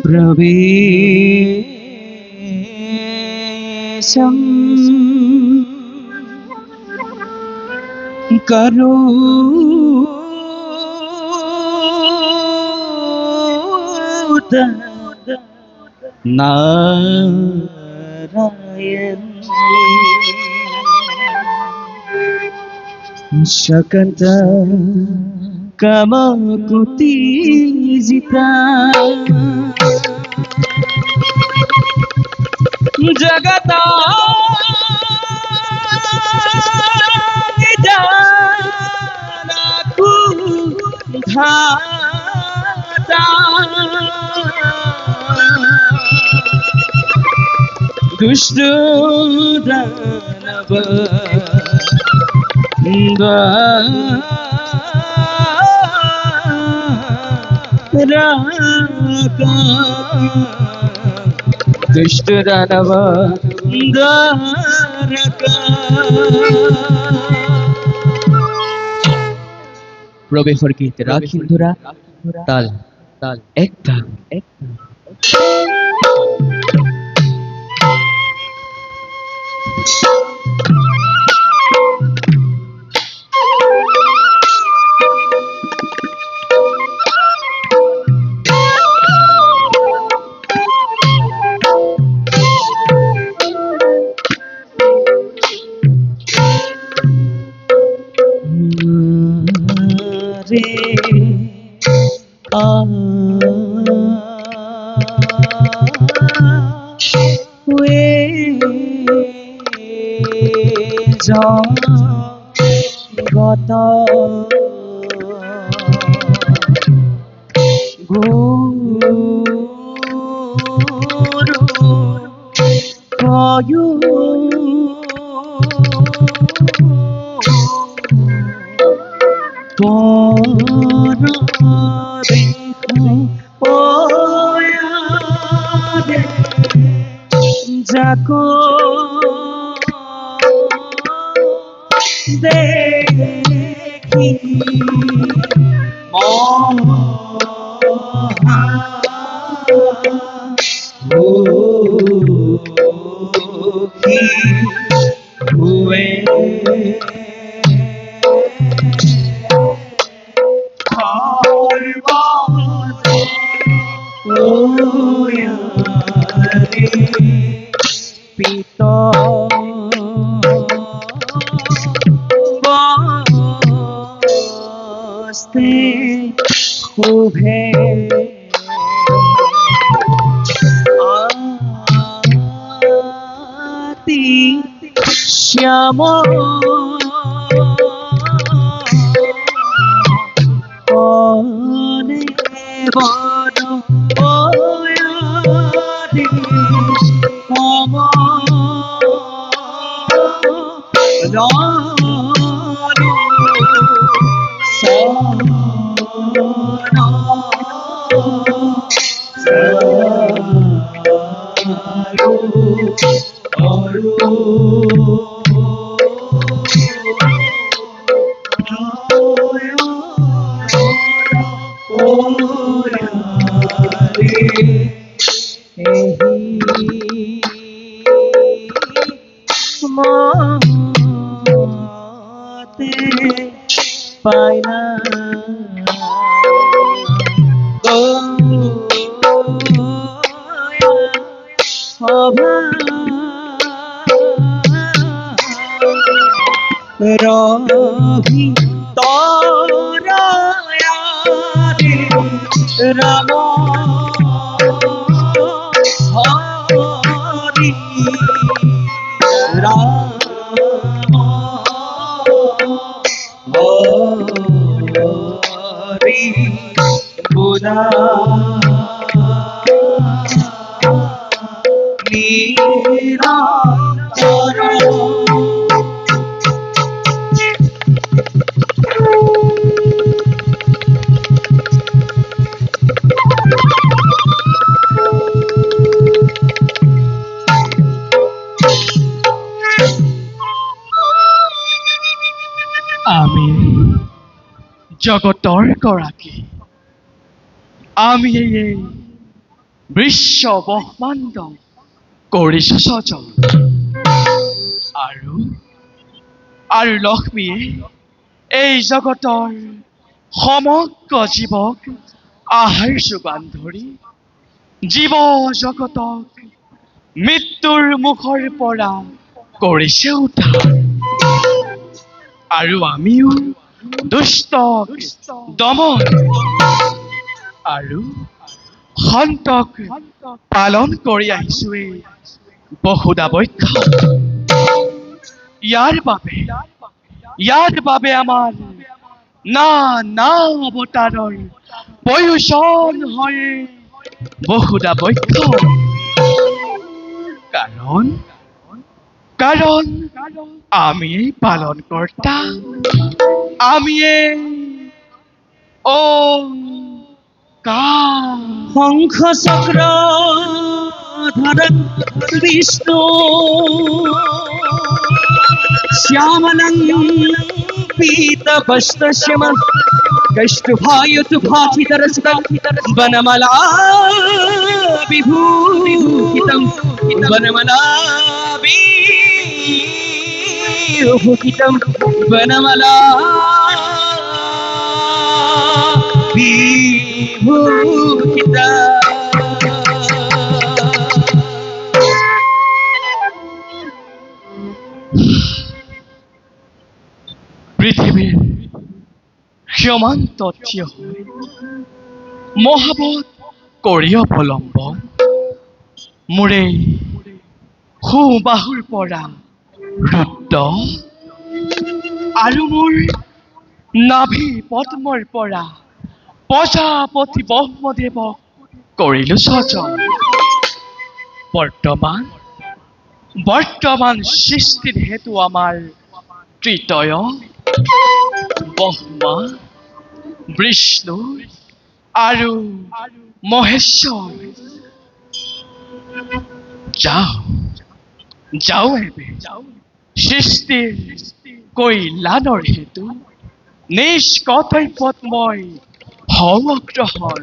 प्रवेशं करोत नारायण शकंत कमकुतीजिता जगता निजानाकु धाता दुष्ट दानव द्वारका दुष्ट दानव द्वारका প্রবেশৰ গীত ৰাগ সিন্ধুৰা তাল তাল এক তাল এক গত গুরু কয়ু যাকো দেখি হুয়ে পিত বস্তে শুভে আতি শ্যাম বন মম পাইনা রবি তরায়ারে রাম হরি রাম হরি বুধা নিরন্তর আমি জগতৰ গৰাকী, আমি এই বিশ্ব ব্ৰহ্মাণ্ড কৰিছ সজন আৰু আৰু লক্ষ্মীয়ে এই জগতৰ সমগ্ৰ জীৱক আহাৰ যোগান ধৰি জীৱ জগতক মৃত্যুৰ মুখৰ পৰা কৰিছে উদ্ধাৰ আৰু আমিও দুষ্ট দমন আৰু সন্তক পালন কৰি আহিছো এই বহুদা বৈক্ষ ইয়াৰ বাবে আমাৰ না অৱতাৰৰ প্ৰয়োজন হয় বহুদা বৈক্ষ কাৰণ আমিয়েই পালন কৰ্তা আমিয়েই শংখ চক্ৰ ধৰণ বিষ্ণু শ্যামলং পীত বস্ত্রশ্যাম কষ্টভায়ুত ভাষিতরস্ক বনমলা বিভূষিতং বনমলা বিভূষিতং বনমলা বিভূষিতা পৃথিৱীৰ সীমান্ত থিয় হৈ মহাবত কৰি অৱলম্বন মোৰে সোঁবাহুৰ পৰা ৰুদ্ৰ আৰু মোৰ নাভি পদ্মৰ পৰা প্ৰজাপতি ব্ৰহ্মদেৱক কৰিলো সজন বৰ্তমান সৃষ্টিৰ হেতু আমাৰ তৃতীয় ব্ৰহ্মা বিষ্ণু আৰু মহেশ্বৰ যাওঁ এবে সৃষ্টিৰ কল্যাণৰ হেতু নিজ কৰ্তব্যত মই হওঁ অগ্ৰসৰ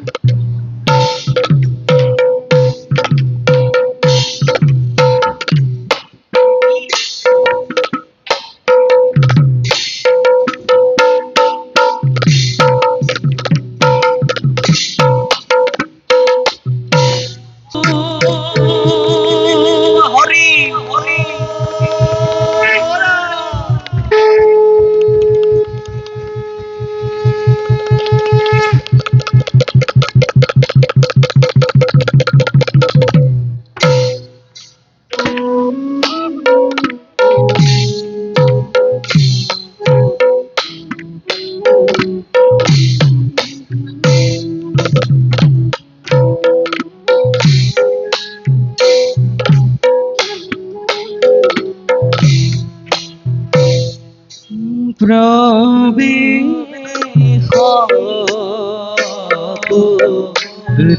প্রবেশ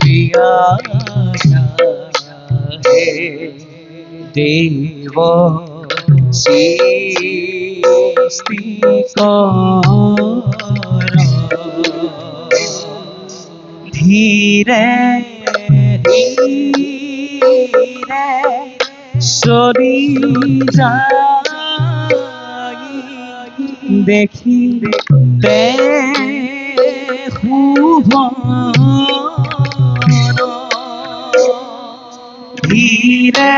দিয়া হে দেব সৃষ্টি কর ধীরে ধীরে চলি যায় দেখি ভুবন ধীরে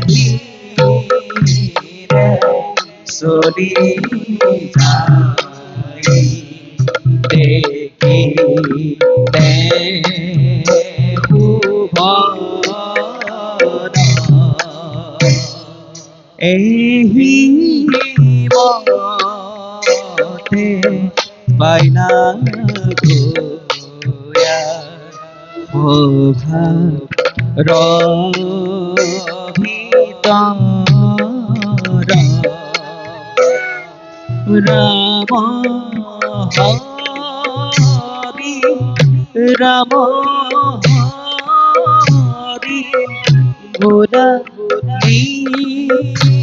ধীরে চলি যায় দেখি ভুবন এই মতে বাইনা গোয়া ভোভা রভিতর রাম হরি রাম হরি গোরা নিরন্তর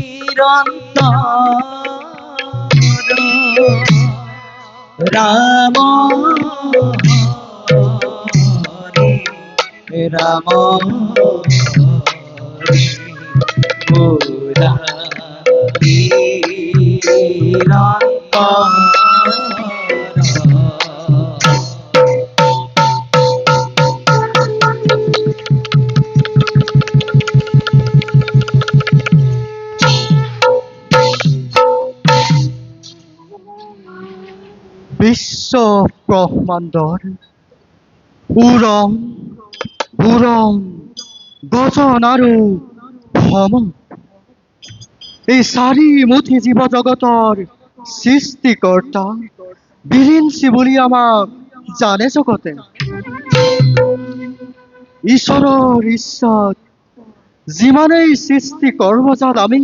রাম হরি রাম মুরারি বিশ্ব ব্ৰহ্মাণ্ডৰ উৰং উৰং গজন আৰু ভ্ৰমণ এই চাৰিমুঠি জীৱ জগতৰ সৃষ্টিকৰ্তা বিৰিঞ্চি বুলি আমাক জানে জগতে ঈশ্বৰৰ ইচ্ছাত যিমানেই সৃষ্টি কৰ্মজাত আমি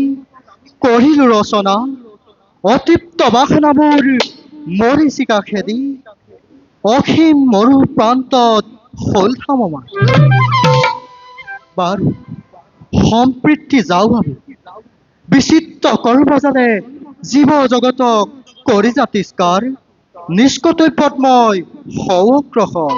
কৰিলো ৰচনা অতৃপ্ত বাসনাবোৰ মৰীচিকা খেদি অসীম মৰু প্ৰান্তত হ'ল থামমা বাৰু সম্প্ৰীতি যাওঁ আমি বিচিত্ৰ কৰ্মজালে জীৱ জগতক কৰি জাতিষ্কাৰ নিষ্কৰ্তব্যত মই হওঁ অগ্ৰসৰ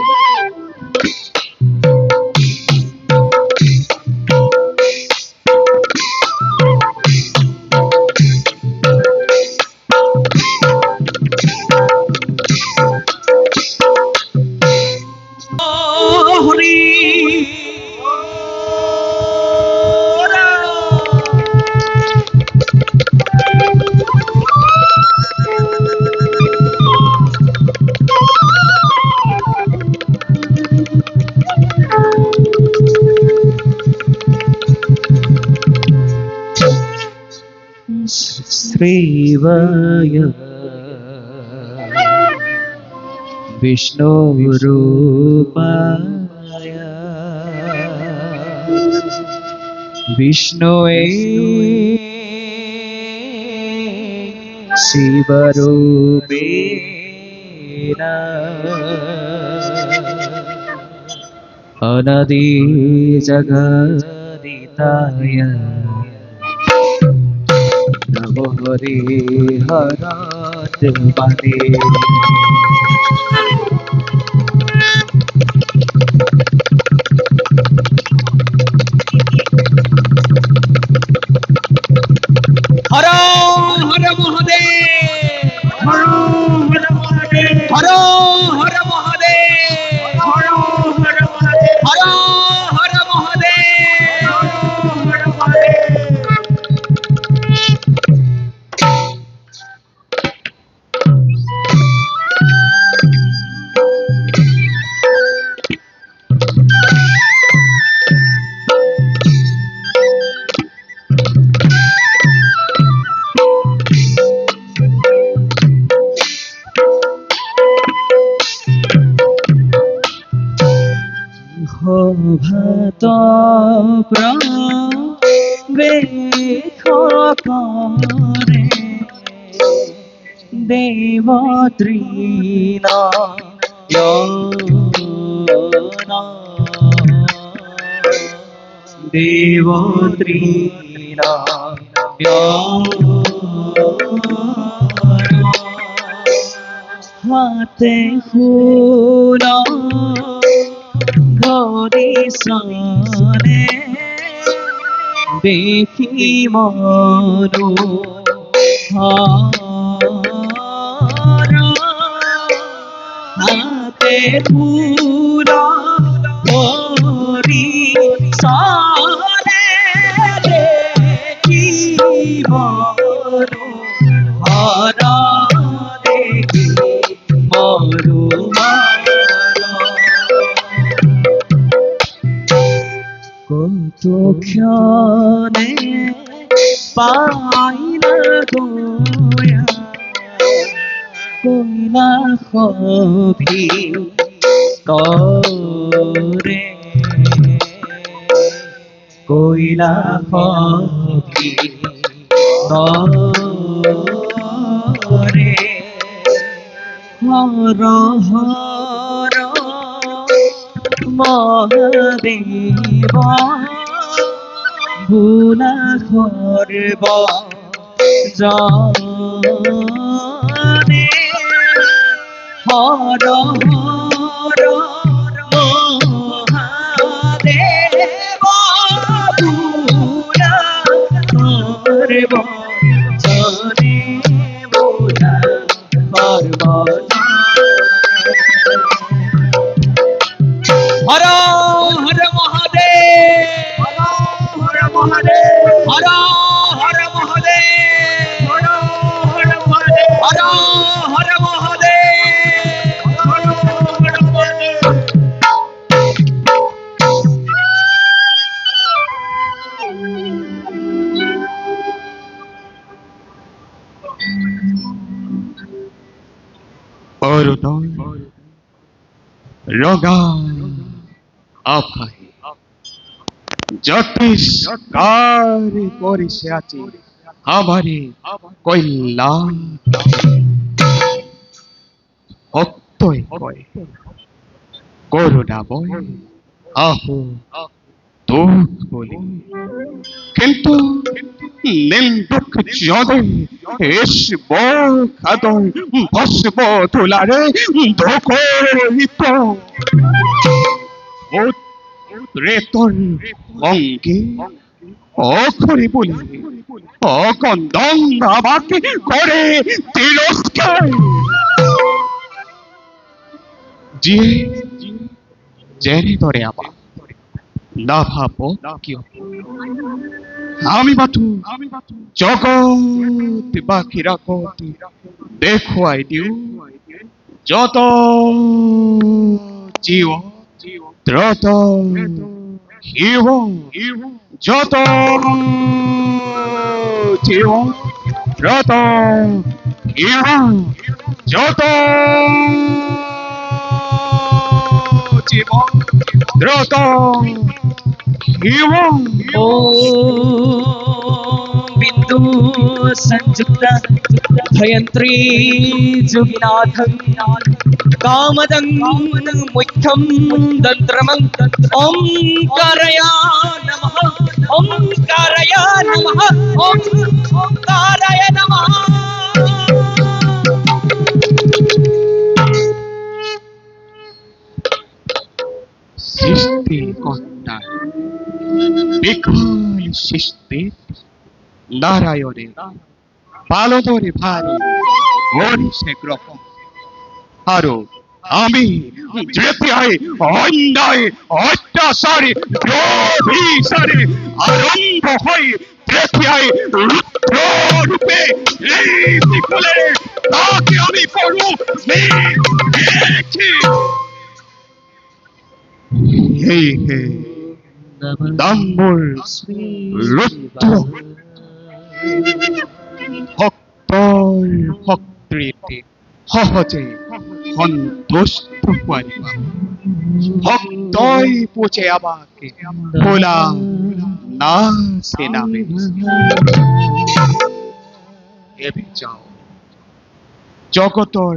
श्रीवाय विष्णुरूपाय विष्णुवे शिवरूपेण अनादि जगदिताय नमो हरे हरात बादे हर हर महादेव हर हर महादेव हर हर महादेव हर हर महादेव हर हर महादेव हर महादेव ভাত প্রবেশ করে দেবতৃণয়না দেবতৃণয়না হাতে ফুল ঘরিসনে দেখি মনো হাতে ফুল ঘরিসনে দেখি মনো হারা দেখি মরু কত ক্ষণে পাইলা গোয়া কইলা হবি করে কইলা হবি করে হর হর মহাদেব ভুলা করব জানে হর হর মহাদেব রঙা আভায় জটিস্কার করিছে আজি আমারে কইলা সত্যই কয় করুণাময় আহো দুঃখ বলি কিন্তু নিন্দুক জলে এসব খাদর ভস্ম তোলারে ধোকরিত রেতর অঙ্গে অখরি বলে অকন্দন আমাকে করে তিরস্কার যে জেনে ধরে আবার না ভাবো কেউ আমি বাতু জগৎ বাকি রাখত দেখুয়াই দিও যত জীব ত্রত হিব যত জীব ত্রত হিব যত জীব ত্রত হিব ॐ बिन्दु संयुक्त भयन्त्री जुगिनाथं कामदं मुख्यं दन्द्रमं ओंकारया नमः ओंकारया नमः ओंकारया नमः সৃষ্টি কর্তা বিকল সৃষ্টি নারায়ণের পালদরে ভারী গরিষে গ্রহণ আরো আমি যেতে হয় অন্যায় অত্যাচারে অভিচারে আরম্ভ হয়ে যেতে হয় রুদ্র রূপে এই বিকলে তাকে আমি করব দেখি হে হে দাম্বর রুদ্র ভক্তর ভক্তিতে সহজে সন্তুষ্ট পারিবা ভক্তই পুছে আমাকে ভোলা না সে নামে এবে যাও জগতৰ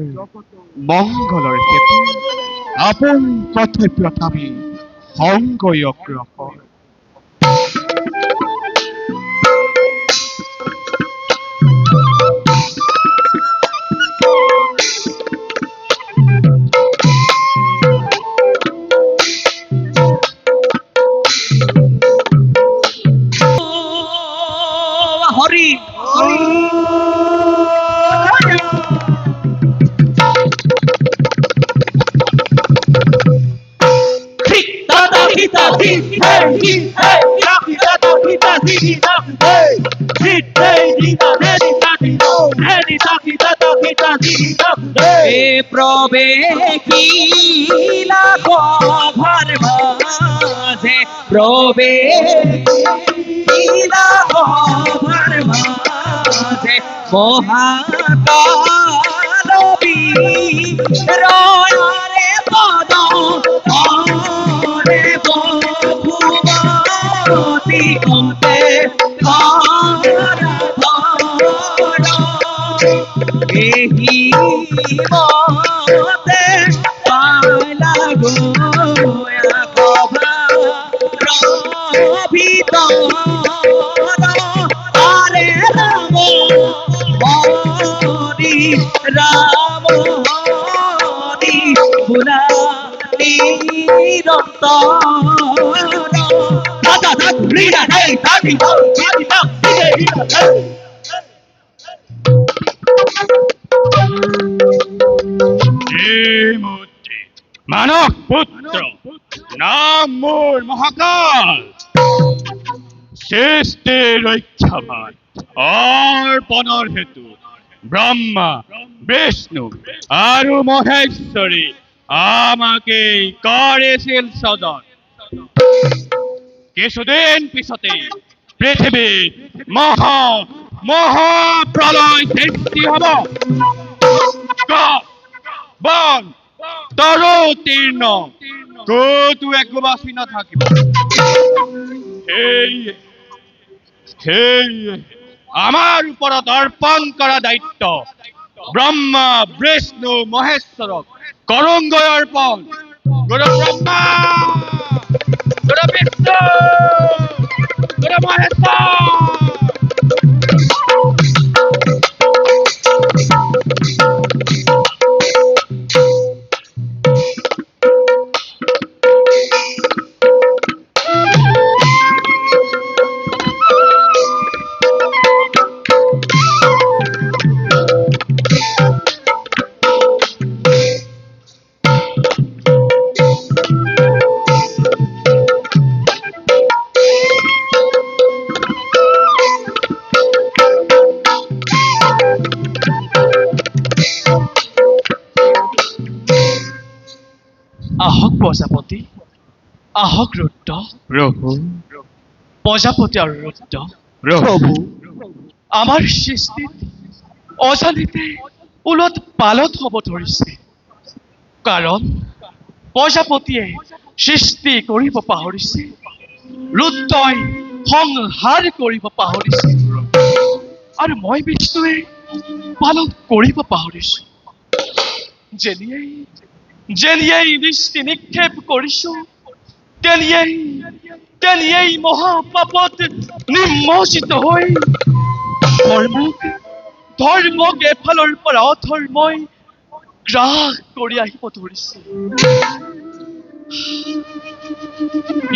মংগলৰ হেতু আপন কৰ্তব্য ভাবি সংগই অগ্ৰসৰ হরি প্রবে কিলা ঘর মাঝে প্রবে কিলা ঘর মাঝে মহাকালবী রয়ারে পদ রে ভুবতী কম্পে এহি মতে পালা গোয়া কবা ভিতর আরে রাম হরি রাম হরি গুণা নিরন্তর দাদা দাদা লীলা নাই দাদি দাদি দাদি মানব পুত্র নাম মোর মহাকাল সৃষ্টির রক্ষাবান অর্পণর হেতু ব্রহ্মা বিষ্ণু আর মহেশ্বরী আমাকে করেছিল সদন কিছুদিন পিছতে পৃথিবী মহাপ্রলয় সৃষ্টি হব বন তরু তীৰ্ণ ক'তো একো বাচি নাথাকিব। সেই আমাৰ ওপৰত অৰ্পণ কৰা দায়িত্ব ব্ৰহ্মা বিষ্ণু মহেশ্বৰক কৰোংগৈ অৰ্পণ। গুৰু ব্ৰহ্মা, গুৰু বিষ্ণু, গুৰু মহেশ্বৰ। আহক প্ৰজাপতি, আহক ৰুদ্ৰ। প্ৰভু, প্ৰজাপতি আৰু ৰুদ্ৰ, প্ৰভু, আমাৰ সৃষ্টিত অজানিতে উলট পালট হ'ব ধৰিছে। কাৰণ প্ৰজাপতিয়ে সৃষ্টি কৰিব পাহৰিছে, ৰুদ্ৰই সংহাৰ কৰিব পাহৰিছে, আৰু মই বিষ্ণুৱে পালন কৰিব পাহৰিছো। যেনিয়েই দৃষ্টি নিক্ষেপ কৰিছো, তেনিয়েই মহাপাপত নিমজ্জিত হৈ ধৰ্মক এফালৰ পৰা অধৰ্মই গ্ৰাস কৰি আহিব ধৰিছে।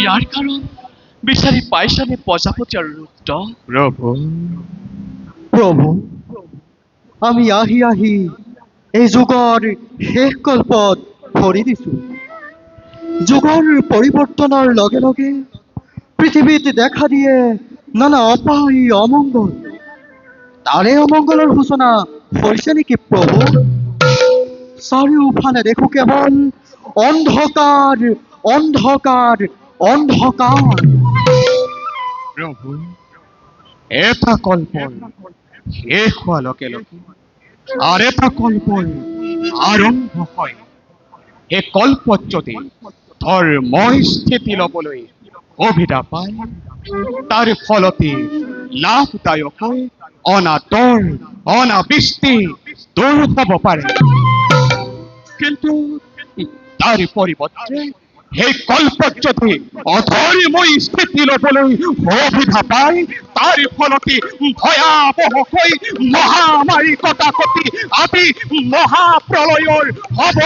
ইয়াৰ কাৰণ বিচাৰি পাইছানে প্ৰজাপতি আৰু ৰুদ্ৰ? প্ৰভু, প্ৰভু, আমি আহি আহি এই যুগৰ শেষ কল্পত ভৰি দিছো। যুগৰ পৰিৱৰ্তনৰ লগে লগে পৃথিৱীত দেখা দিয়ে নানা অপায় অমংগল। তাৰে অমংগলৰ সূচনা হৈছে নেকি প্ৰভু? চাৰিওফালে দেখো কেৱল অন্ধকাৰ, অন্ধকাৰ, অন্ধকাৰ। প্ৰভু, এটা কল্পৰ শেষ হোৱাৰ লগে লগে আৰু এটা কল্পৰ আৰম্ভ হয়। এই কল্পত যদি ধৰ্মই স্থিতি ল'বলৈ সুবিধা পায়, তাৰ ফলতে লাভদায়ক হৈ অনাদৰ, অনাবৃষ্টি দূৰ হ'ব পাৰে। কিন্তু তাৰ পৰিৱৰ্তে সেই কল্পত যদি অধৰ্মই স্থিতি ল'বলৈ সুবিধা পায়, তাৰ ফলতে ভয়াৱহকৈ মহামাৰী কটাকটি আদি মহাপ্ৰলয়ৰ হ'ব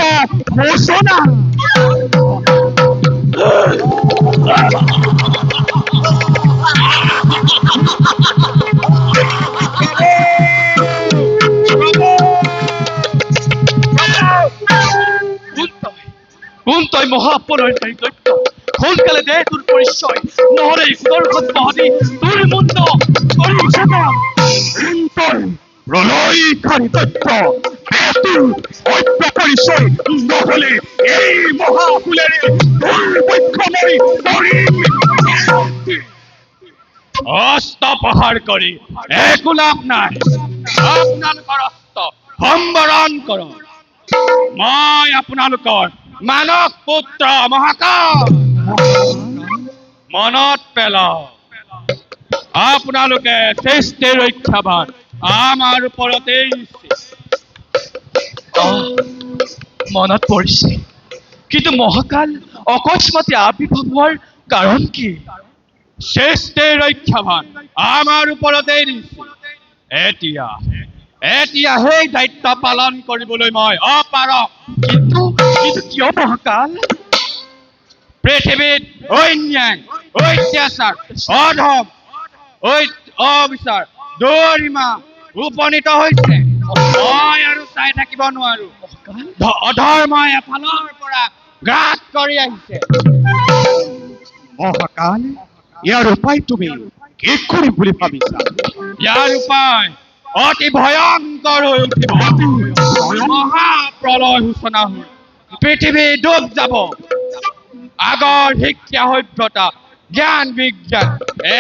ঘোষণা। কোন তই মহাপ্ৰলয়ৰ দৈত্য? সোনকালে দে তোৰ পৰিচয়, নহ'লে সুদৰ্শন মহতি তোৰ মুণ্ড কৰি খেদাম। প্ৰলয়কাৰী দৈত্য, সত্য পৰিচয় নহ'লে এই মহাকুলেৰে দুৰ্ভিক্ষময় কৰিম। অস্ত্ৰ প্ৰহাৰ কৰি একো লাভ নাই। আপোনালোকৰ অস্ত্ৰ সম্বৰণ কৰক। মই আপোনালোকৰ মানৱ পুত্ৰ মহাকাল। মনত পেলাওক, আপোনালোকে সৃষ্টি ৰক্ষাবান আমাৰ ওপৰতেই মনত পৰিছে, কিন্তু মহাকাল অকস্মাতে আবিৰ্ভাৱ হোৱাৰ কাৰণ কি? সৃষ্টি ৰক্ষাবান আমাৰ ওপৰতেই দিছে। এতিয়া সেই দায়িত্ব পালন কৰিবলৈ মই অপাৰগ। কিন্তু কিয় মহাকাল? পৃথিৱীত অন্যায়, অত্যাচাৰ, অধম, অবিচাৰ, গৰিমা উপনীত হৈছে। মই আৰু চাই থাকিব নোৱাৰো। অধৰ্মই এফালৰ পৰা গ্ৰাস কৰি আহিছে। মহাকাল, ইয়াৰ উপায় তুমি কি কৰিম বুলি ভাবিছা? ইয়াৰ উপায় অতি ভয়ংকৰ হৈ উঠিব। মহাপ্ৰলয় সূচনা হৈ পৃথিৱী ডুব যাব। আগৰ শিক্ষা সভ্যতা, জ্ঞান বিজ্ঞান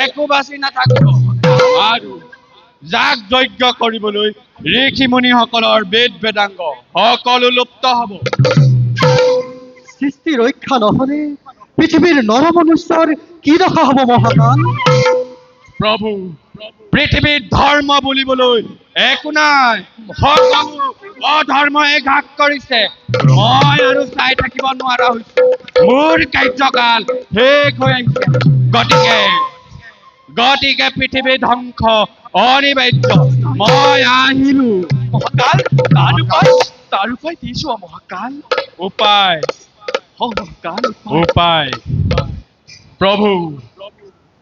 একো বাচি নাথাকিব, আৰু যাগ যজ্ঞ কৰিবলৈ ঋষি মুনিসকলৰ বেদ বেদাংগ সকলো লুপ্ত হ'ব। সৃষ্টি ৰক্ষা নহলে পৃথিৱীৰ নৰমনুষ্যৰ কি দশা হ'ব মহাকাল? প্ৰভু, পৃথিৱীত ধৰ্ম বুলিবলৈ একো নাই। সকলো অধৰ্মই ঘাট কৰিছে। মই আৰু চাই থাকিব নোৱাৰা হৈছো। মোৰ কাৰ্যকাল শেষ হৈ আহিছে। গতিকে পৃথিৱী ধ্বংস অনিবাৰ্য। মই আহিলো। মহাকাল, তাৰ উপায় দিছো মহাকাল। উপায় মহাকাল, উপায় প্ৰভু,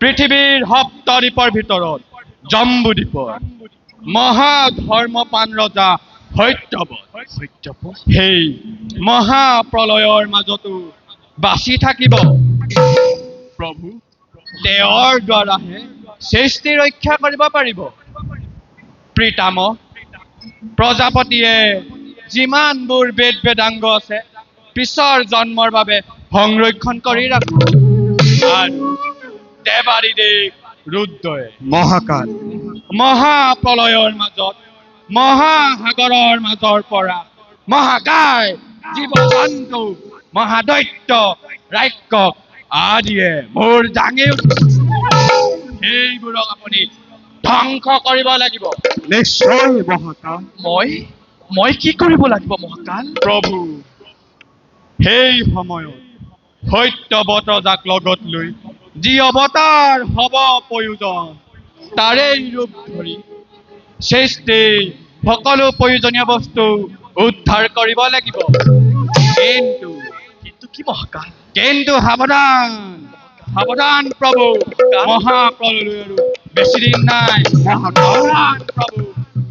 পৃথিৱীৰ সপ্তদ্বীপৰ ভিতৰত জম্বুদ্বীপৰ মহাধৰ্মপান ৰজা সত্যৱত সেই মহাপ্ৰলয়ৰ মাজতো বাচি থাকিব। প্ৰভু, তেওঁৰ দ্বাৰাহে সৃষ্টি ৰক্ষা কৰিব পাৰিব। প্ৰীতামহ প্ৰজাপতিয়ে যিমানবোৰ বেদ বেদাংগ আছে পিছৰ জন্মৰ বাবে সংৰক্ষণ কৰি ৰাখো। আৰু দেৱাদিদেৱ ৰুদ্ৰই মহাকাল, মহাপ্ৰলয়ৰ মাজত মহাসাগৰৰ মাজৰ পৰা মহাকায় জীৱ জন্তু মহাদৈত্য ৰাক্ষস আদিয়ে মোৰ দাঙি উঠিছে। সেইবোৰক আপুনি ধ্বংস কৰিব লাগিব। নিশ্চয় মহাকাল। মই কি কৰিব লাগিব মহাকাল? প্ৰভু, সেই সময়ত সত্যৱত ৰজাক লগত লৈ যি অৱতাৰ হ'ব প্ৰয়োজন তাৰেই ৰূপ ধৰি সৃষ্টি সকলো প্ৰয়োজনীয় বস্তু উদ্ধাৰ কৰিব লাগিব। কিন্তু কি মহাকাল? কিন্তু সাৱধান, সাৱধান প্ৰভু, মহাপ্ৰলয়লৈ আৰু বেছি দিন নাই। সাৱধান প্ৰভু,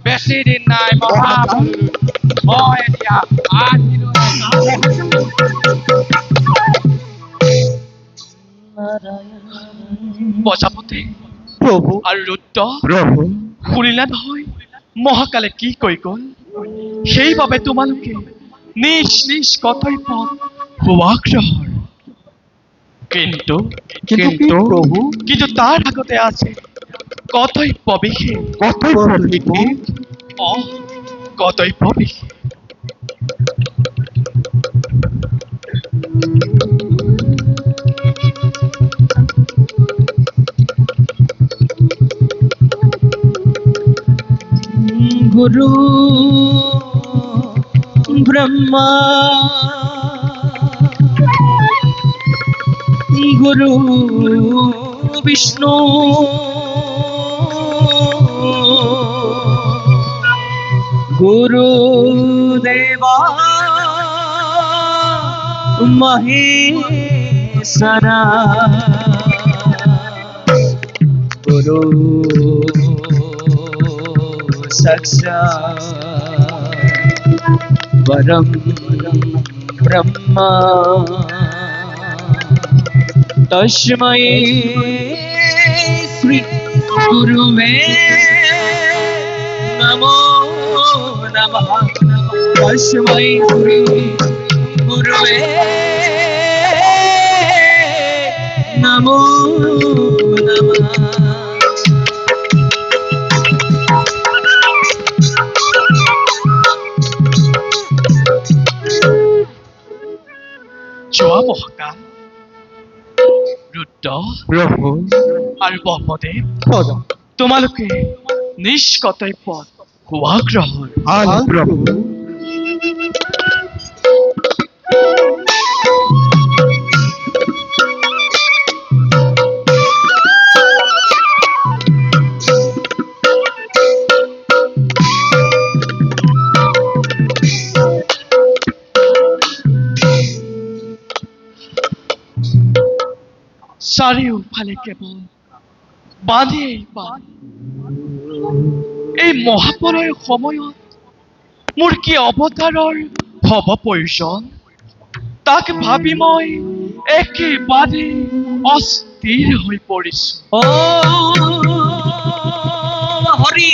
বেছি দিন নাই মহাপ্ৰলয়লৈ। মই এতিয়া আহিলো। প্ৰজাপতি প্ৰভু, আৰু ৰুদ্ৰ, প্ৰভু, শুনিলা নহয় মহাকালে কি কৈ গল? সেইবাবে তোমালোকে নিজ নিজ কৰ্তব্যত সুৱাগ্ৰহৰ। কিন্তু কিন্তু কি প্ৰভু? কিন্তু তাৰ আগতে আছে কৰ্তব্য বিশেষ। কৰ্তব্য বিশেষ? কৰ্তব্য বিশেষ। গুরু ব্রহ্মা গুরু বিষ্ণু গুরু দেবা মহেশ্বরা গুরু साक्षात् परं ब्रह्मा तस्मै श्री गुरुवे नमो नमः। तस्मै श्री गुरुवे नमो नमः। যোৱা মহাকাল, ৰুদ্ৰ প্ৰভু, আৰু ব্ৰহ্মদেৱ, সদা তোমালোকে নিজ কৰ্তব্যত সুৱাগ্ৰহৰ। ভাল প্ৰভু। চাৰিওফালে কেৱল বান্ধেই বান্ধ। এই মহাপ্ৰলয়ৰ সময়ত মোৰ কি অৱতাৰৰ হব প্ৰয়োজন তাক ভাবি মই একেবাৰে অস্থিৰ হৈ পৰিছো। হরি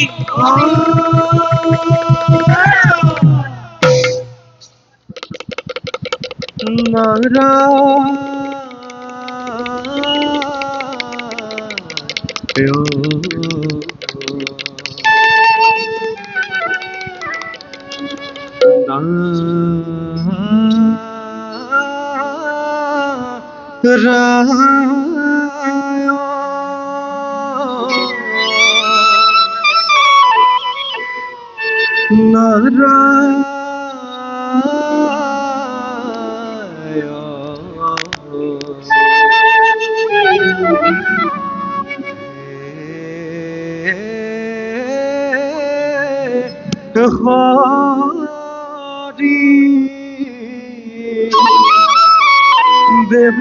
দেব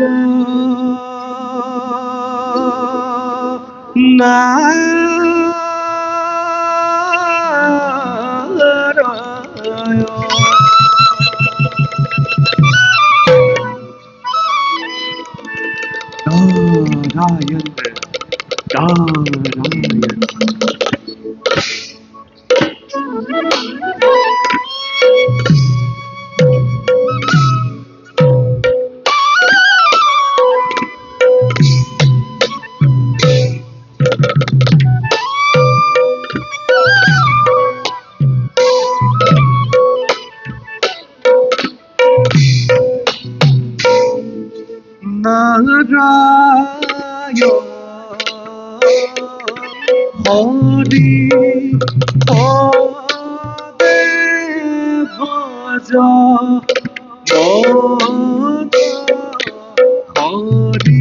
না নারায়ণ নারায়ণ নারায়ণ হরি পদে ভজ মন হরি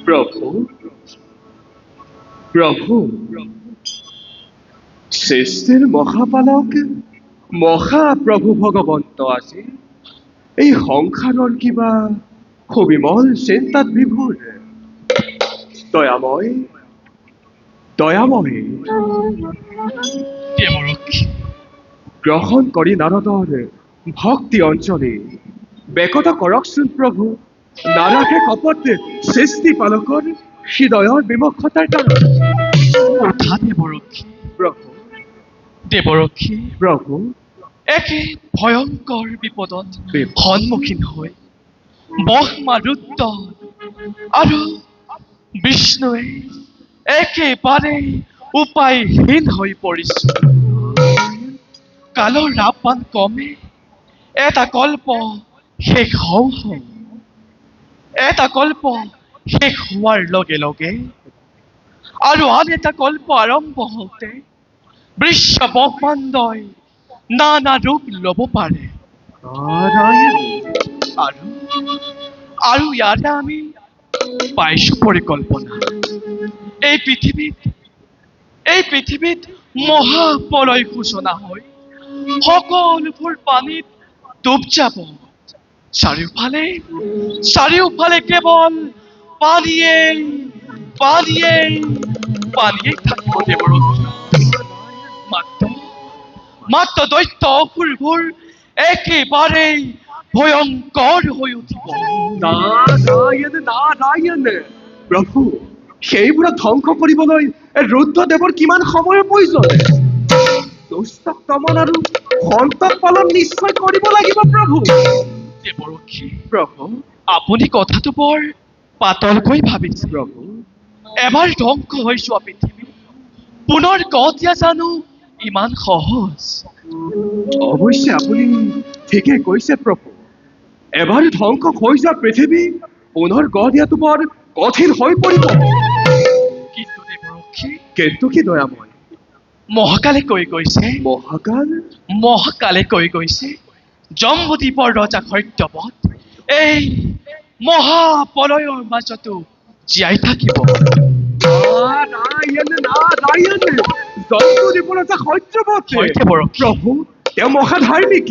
প্রভু প্রভু শ্রেষ্ঠের মহাপালক মহাপ্ৰভু ভগৱন্ত আজি এই সংসাৰৰ কিবা সুবিমল চিন্তাত বিভোৰ দয়াময় দয়াময় দেৱৰক্ষী গ্ৰহণ কৰি নাৰদৰ ভক্তি অঞ্জলি বেকত কৰকচোন প্ৰভু নাৰাখে কপট সৃষ্টি পালকৰ হৃদয়ৰ বিমুখতাৰ কাৰণ কথা দেৱৰক্ষী প্ৰভু দেৱৰক্ষী প্ৰভু একে ভয়ংকৰ বিপদত বিপদ। সন্মুখীন হৈ ব্ৰহ্মা ৰুদ্ৰ আৰু বিষ্ণুৱে একেবাৰে উপায়হীন হৈ পৰিছে কালৰ ৰাপান কমে এটা কল্প শেষ হওঁ হওঁ এটা কল্প শেষ হোৱাৰ লগে লগে আৰু আন এটা কল্প আৰম্ভ হওঁতে বিশ্ব ব্ৰহ্মাণ্ডই নানা ৰূপ ল'ব পাৰে নাৰায়ণ আৰু আৰু ইয়াতে আমি পাইছো পৰিকল্পনা এই পৃথিৱীত মহাপ্ৰলয় সূচনা হৈ সকলোবোৰ পানীত ডুব যাব চাৰিওফালে কেৱল পানীয়েই থাকিব দেৱৰক্ষী মাত্ৰ দৈত্য অসুৰবোৰ একেবাৰেই ভয়ংকৰ হৈ উঠিব নাৰায়ণ নাৰায়ণ প্ৰভু সেইবোৰক ধ্বংস কৰিবলৈ ৰুদ্ৰদেৱৰ কিমান সময়ৰ প্ৰয়োজন পুস্তক দমন আৰু সন্তক পালন নিশ্চয় কৰিব লাগিব প্ৰভু। দেৱৰক্ষী, প্ৰভু আপুনি কথাটো বৰ পাতলকৈ ভাবিছে। প্ৰভু এবাৰ ধ্বংস হৈ যোৱা পৃথিৱী পুনৰ গঢ় দিয়া জানো ইমান সহজ? অৱশ্যে আপুনি ঠিকে কৈছে প্ৰভু। এবাৰ ধ্বংস হৈ যোৱা পৃথিৱী পুনৰ গঢ় দিয়াটো বৰ কঠিন হৈ পৰিব। কিন্তু দেৱৰক্ষী, কিন্তু কি দয়াময়? মহাকালে কৈ গৈছে মহাকাল মহাকালে কৈ গৈছে জম্বুদ্বীপৰ ৰজা সত্যবত এই মহাপ্ৰলয়ৰ মাজতো জীয়াই থাকিব। নাৰায়ণ নাৰায়ণ জম্বুদ্বীপৰ ৰজা সত্যবত হয় দেৱৰক্ষী, প্ৰভু তেওঁ মহাধাৰ্মিক।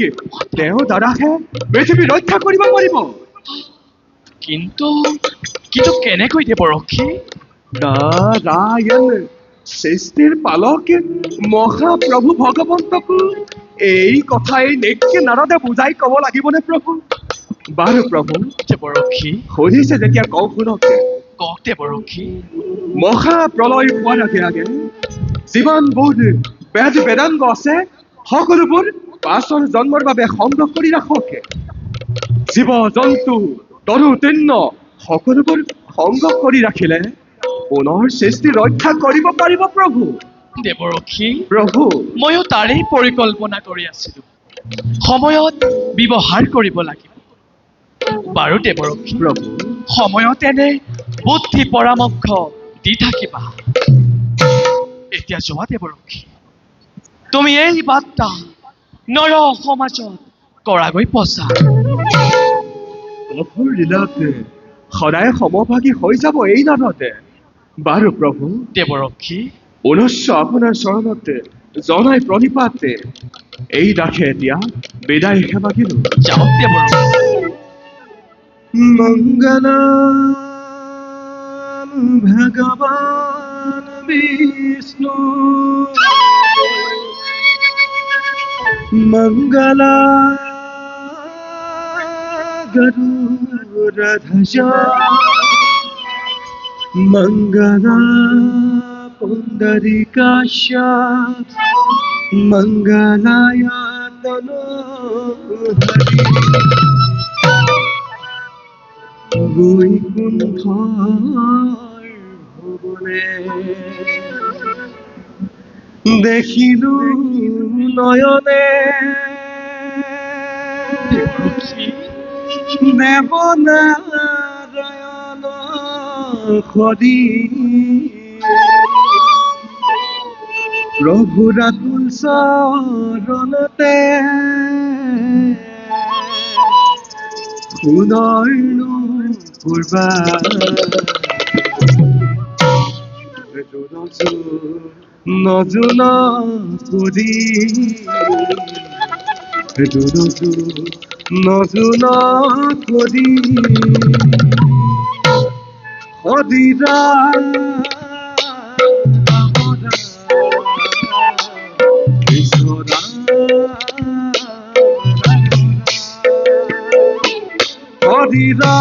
তেওঁৰ দ্বাৰাহে পৃথিৱী ৰক্ষা কৰিব পাৰিব। কিন্তু কিন্তু কেনেকৈ দেৱৰক্ষী? নাৰায়ণ সৃষ্টিৰ পালক মহাপ্ৰভু ভগৱন্তকো এই কথাই নেকি নাৰদে বুজাই ক'ব লাগিবনে প্ৰভু? বাৰু প্ৰভু দেৱৰক্ষী, সুধিছে যেতিয়া কওঁ শুনক। কওক দেৱৰক্ষী। মহাপ্ৰলয় হোৱাৰ আগে আগে যিমানবোৰ বেদ বেদাংগ আছে সকলোবোৰ পাছৰ জন্মৰ বাবে সংগ্ৰহ কৰি ৰাখক। জীৱ জন্তু তৰু তৃণ সকলোবোৰ সংগ্ৰহ কৰি ৰাখিলে পুনৰ সৃষ্টি ৰক্ষা কৰিব পাৰিব প্ৰভু। দেৱৰক্ষী, প্ৰভু ময়ো তাৰেই পৰিকল্পনা কৰি আছিলো। সময়ত ব্যৱহাৰ কৰিব লাগিব। বাৰু দেৱৰক্ষী, প্ৰভু সময়ত এনে বুদ্ধি পৰামৰ্শ দি থাকিবা। এতিয়া যোৱা দেৱৰক্ষী, তুমি এই বাৰ্তা নৰ সমাজত কৰাগৈ প্ৰচাৰ। প্ৰভুৰ লীলাত সদায় সমভাগী হৈ যাব এই নামতে। বাৰু প্ৰভু দেৱৰক্ষী, পুনশ্চ আপোনাৰ চৰণত জনাই প্ৰণিপাত এই দাসে এতিয়া বিদায় সেৱাগিলো। যাওক দেৱৰক্ষী। মঙ্গলম ভগবান বিষ্ণু মঙ্গলা গরুড়ধ্বজ মঙ্গলা পুণ্ডরীকাশ মঙ্গলায় তনোহরি বৈকুণ্ঠৰ ভুৱনে দেখিলো নয়নে দেৱনাৰায়ণ হৰি প্ৰভু ৰাতুল চৰণতে পুনৰ পূৰ্বা নজুন কৰি নজুন কৰি হৰিৰা হরিরা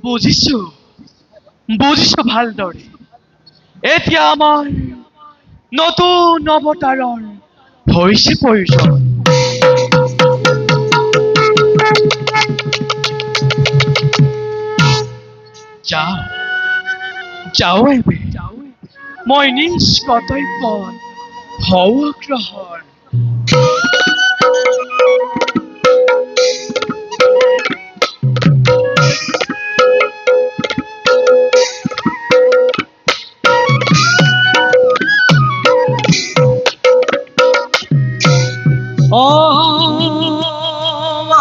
বুজিছো বুজিছো ভালদৰে। এতিয়া আমাৰ নতুন অৱতাৰৰ হৈছে প্ৰয়োজন। যাওঁ যাওঁ এবে মই নিজ কৰ্তব্যত হওঁ অগ্ৰসৰ।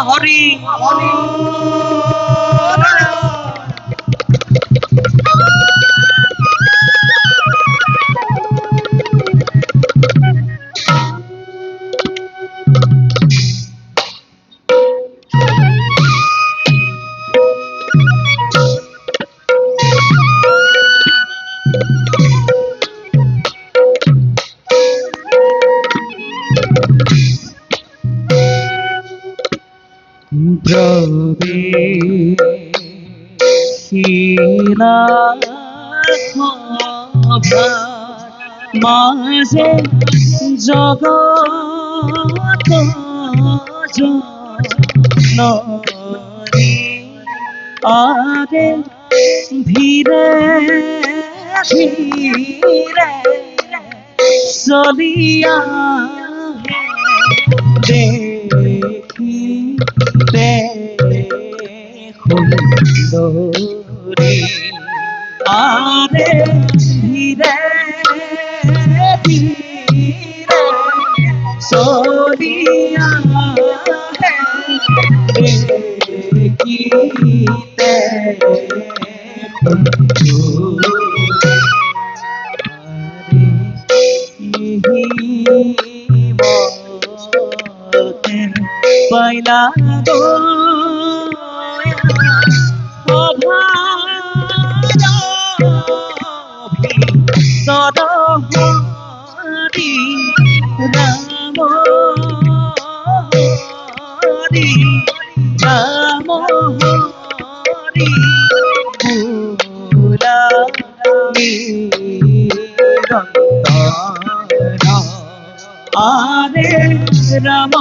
হরি হরি শিলা মাঝে জগত জননী আরে ধীরে ধীরে চলিয়া দেখি সুন্দরী আরে ধীরে ধীরে চলিয়া দেখিতে পাইলা গো সদহরি রাম হরি রাম হরি বুলা নিরন্তর আরে রাম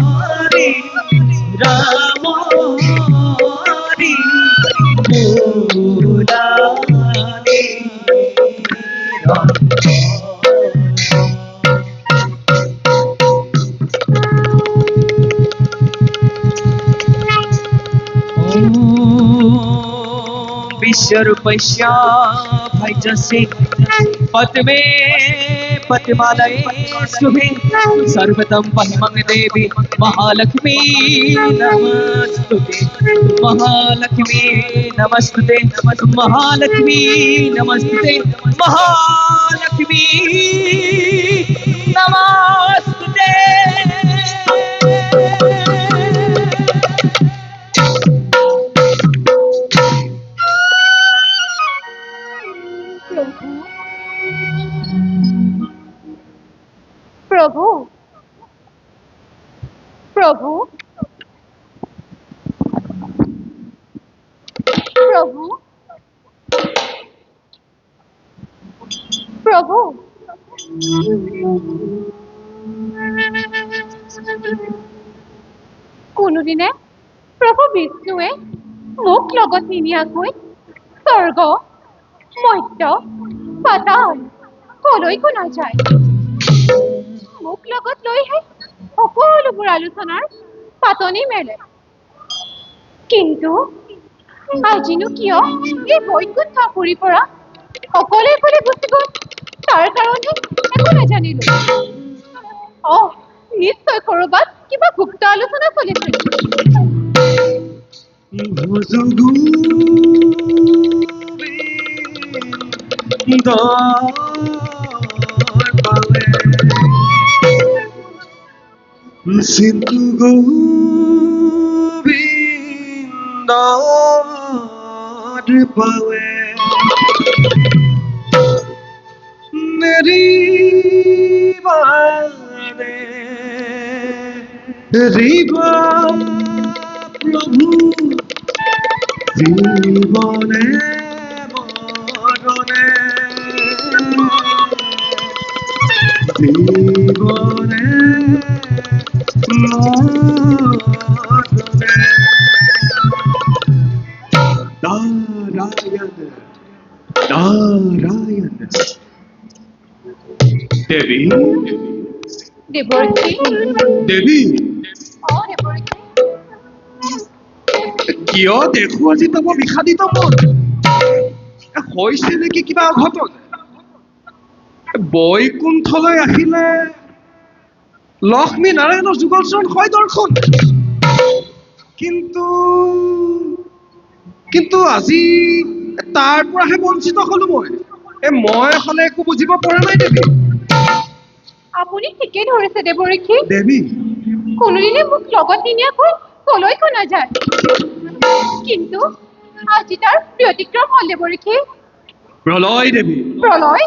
হরি রাম হরি বুলা विश्वरूपस्य भैजसे पद्मे पद्मालये शुभे सर्वतं महिमं देवी महालक्ष्मी नमस्तुते महालक्ष्मी नमस्तुते महालक्ष्मी नमस्तुते महालक्ष्मी नमस्तुते প্রভু প্রভু প্রভু প্রভু কোনোদিনে প্ৰভু বিষ্ণুৱে মোক লগত নিনিয়াকৈ স্বৰ্গ মৰ্ত্য পাতাল কলৈকো নাযায় মোক লগত লৈহে সকলোবোৰ আলোচনাৰ পাতনি মেলে কিন্তু আজিনো কিয় এই বৈকুণ্ঠ পুৰীৰ পৰা অকলে অকলে গুচি গ'ল তাৰ কাৰণে একো নাজানিলো নিশ্চয় ক'ৰবাত কিবা গুপ্ত আলোচনা চলিছে সিন্ধু গোবিন্দ পাৱে মেরি বানে রিবা প্রভু জীবনে মরণে জীবনে নারায়ণ নারায়ণ দেবী দেৱৰ্ষী দেবী দেৱৰ্ষী কিয় দেখো আজি তব বিষাদিত মন হৈছে নেকি কিবা অঘটন বৈকুণ্ঠলৈ আহিলে লক্ষ্মী নাৰায়ণৰ যুগলচৰণ হয় দৰ্শন কিন্তু কিন্তু আজি তাৰ পৰাহে বঞ্চিত হলো মই হলে একো বুজিব পৰা নাই দেৱী আপুনি ঠিকেই ধৰিছে দেৱৰ্ষী দেৱী কোনোদিনে মোক লগত নিনিয়াকৈ কলৈকো নাযায় কিন্তু আজি তাৰ ব্যতিক্ৰম হ'ল দেৱৰ্ষী প্ৰলয় দেৱী প্ৰলয়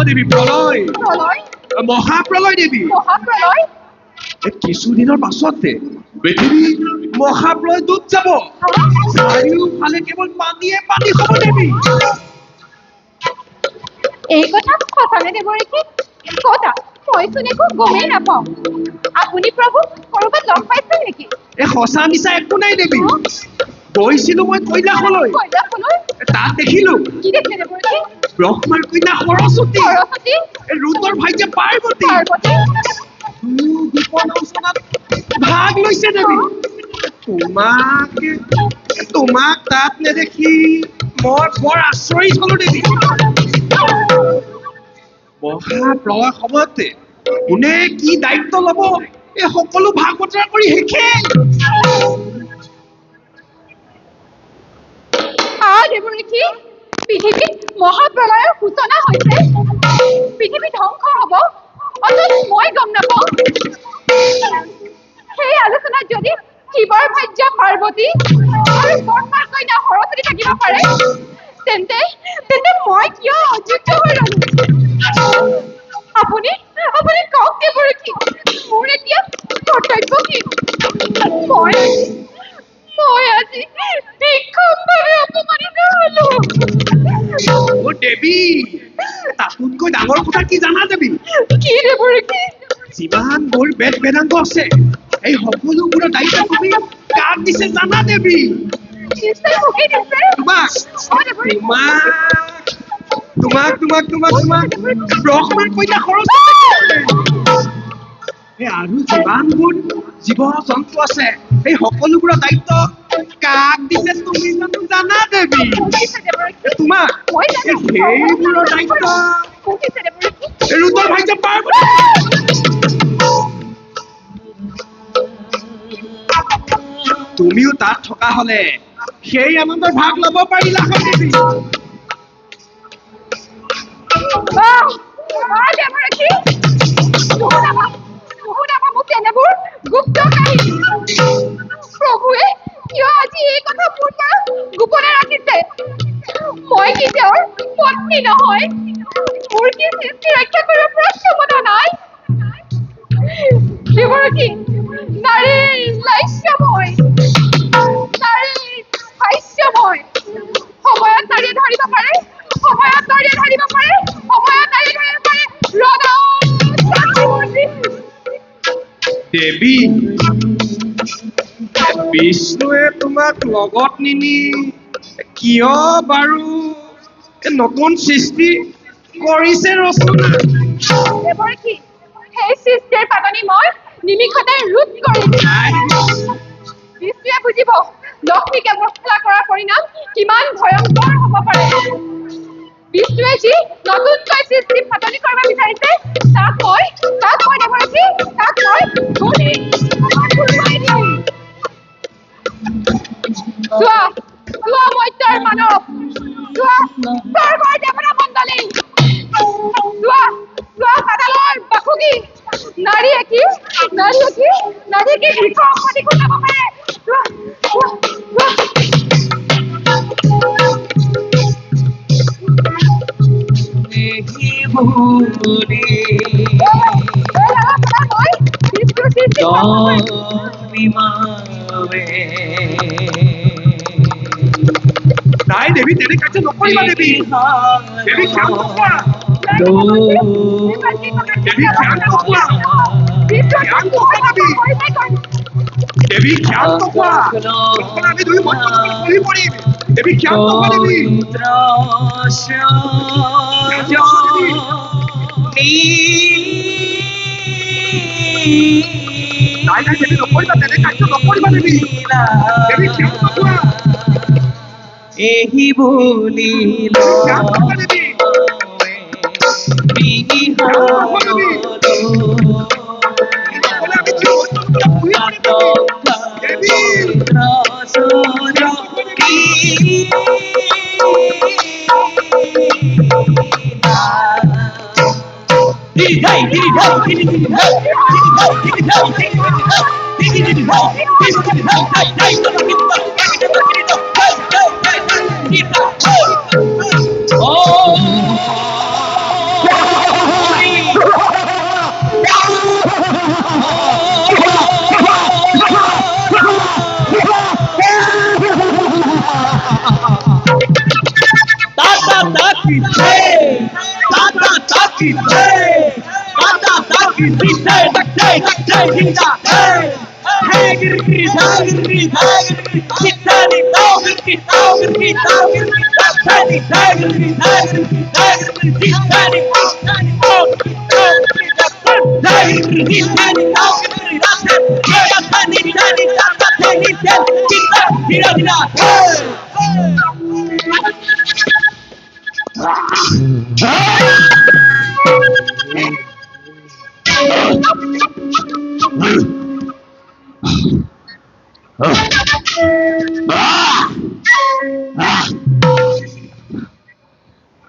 দেৱী প্ৰলয় প্ৰলয় মহাপ্ৰলয় দেৱী মহাপ্ৰলয় কিছুদিনৰ পাছতে পৃথিৱী মহাপ্ৰলয় ডুব যাব চাৰিওফালে কেৱল পানীয়ে পানী হ'ব দেৱী এই কথা সঁচানে দেৱৰীকে কতা মইচোন একো গমেই নাপাওঁ আপুনি প্ৰভু ক'ৰবাত লগ পাইছে নেকি এই সঁচা মিছা একো নাই দেৱী গৈছিলো মই কৈলাশলৈ কৈলাশলৈ তাত দেখিলো কি দেখিলে দেৱৰীকে ব্ৰহ্মাৰ কন্যা সৰস্বতী সৰস্বতী এই ৰুদ্ৰৰ ভাইটিয়ে পাৰ্বতী পাৰ্বতী গোপন অঞ্চলত ভাগ লৈছে দেৱী তোমাক তাত নেদেখি মই বৰ আচৰিত হলো দেৱী মহাপ্ৰলয় সময়তে কোনে কি দায়িত্ব ল'ব এই সকলো ভাগ বতৰা কৰি শেষে দেৱৰীকে পৃথিৱীত মহাপ্ৰলয়ৰ সূচনা হৈছে পৃথিৱী ধ্বংস হ'ব অথচ মই গম নাপাওঁ সেই আলোচনাত যদি শিৱৰ ভাৰ্যা পাৰ্বতী আৰু ব্ৰহ্মাৰ কন্যা সৰস্বতী থাকিব পাৰে তেন্তে মই কিয় অযোগ্য হৈ ৰ'লো আপুনি কওক দেৱৰীকে মোৰ এতিয়া কৰ্তব্য কি মই আজি ভীষণভাৱে অপমানিত হ'লো অ দেৱী তাতোতকৈ ডাঙৰ কথা কি জানা দেৱী কি দেৱৰীকে যিমানবোৰ বেদ বেদাংগ আছে এই সকলোবোৰৰ দায়িত্ব তুমি কাক দিছে জানা দেৱী নিশ্চয় মোকে দিছে তোমাক ব্ৰহ্মাৰ কন্যা সৰস্বতী আৰু যিমানবোৰ জীৱ জন্তু আছে এই সকলোবোৰৰ দায়িত্ব কাক দিছে তুমি জানো জানা দেৱী তোমাক সেইবোৰৰ দায়িত্ব ৰুদ্ৰৰ ভাইটিয়ে পাৰ্বতী তুমিও তাত থকা হলে সেই আনন্দৰ ভাগ ল'ব পাৰিলা হয় দেৱী মোক তেনেবোৰ গুপ্ত কাহিনী প্ৰভুৱে কিয় আজি এই কথা মোৰ পৰা গোপনে ৰাখিছে মই কি তেওঁৰ পত্নী নহয় মোৰ কি সৃষ্টি ৰক্ষা কৰিব পৰা ক্ষমতা নাই দেৱৰীকে নাৰীৰ লাস্যময় নাৰীৰ হাস্যময় সময়ত নাৰীয়ে ধৰিব পাৰে সময়ত নাৰীয়ে ধৰিব পাৰে দেৱী বিষ্ণুৱে তোমাক লগত নিনি কিয় বাৰু নতুন সৃষ্টি কৰিছে ৰচনা দেৱৰীকে সেই সৃষ্টিৰ পাতনি মই নিমিষতে ৰোধ কৰিম বিষ্ণুৱে বুজিব লক্ষ্মীকে অৱহেলা কৰাৰ পৰিণাম কিমান ভয়ংকৰ হ'ব পাৰে বিষ্ণুৱে যি নতুনকৈ সৃষ্টি পাতনি কৰিব বিচাৰিছে তাক মই দেৱৰীকে চোৱা মত্যৰ মানৱ চোৱা স্বৰ্গৰ দেৱতা মণ্ডলী চোৱা পাতালৰ বাসুকী নাৰীয়ে কি ভীষণ ক্ষতি কৰিব পাৰে নাই দেৱী তেনে কাৰ্য নকৰিবা দেৱী দেৱী ধ্যান নকৰা দেৱী ধ্যান নকৰা আমি দুই বহি পৰিম দেৱী ধ্যান নকৰা দেৱী নাই দেৱী নকৰিবা তেনে কাৰ্য নকৰিবা দেৱী দেৱী ধ্যান নকৰা এহি বলি ধ্যান নকৰা দেৱী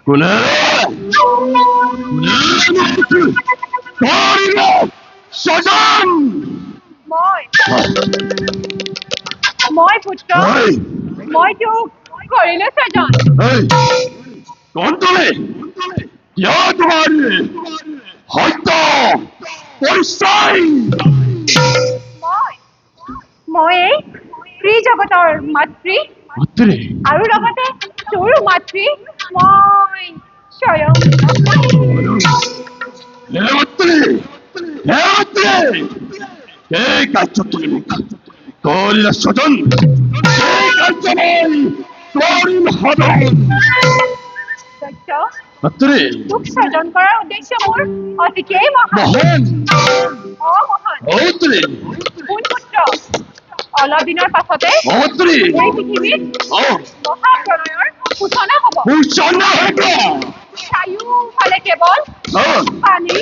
কোনে স্বজন মই পুত্ৰ মই তোক কৰিলো স্বজন কণ্ঠলে কিয় তোমাৰ সত্য পৰিচয় মই এই স্ত্ৰী জগতৰ মাতৃ আৰু লগতে তোৰো মাতৃ মই স্বয়ং এই কাৰ্য তুমি কৰিলা স্বজন এই কাৰ্য কৰিম সদন সত্য মাতৃ তোক স্বজন কৰাৰ উদ্দেশ্য মোৰ অতিকেই মহান মহান অমহান মাতৃ কোন পুত্ৰ অলপ দিনৰ পাছতে মাতৃ এই পৃথিৱীত মহাপ্ৰণয়ৰ সূচনা হ'ব সূচনা হ'ব চাৰিওফালে কেৱল পানী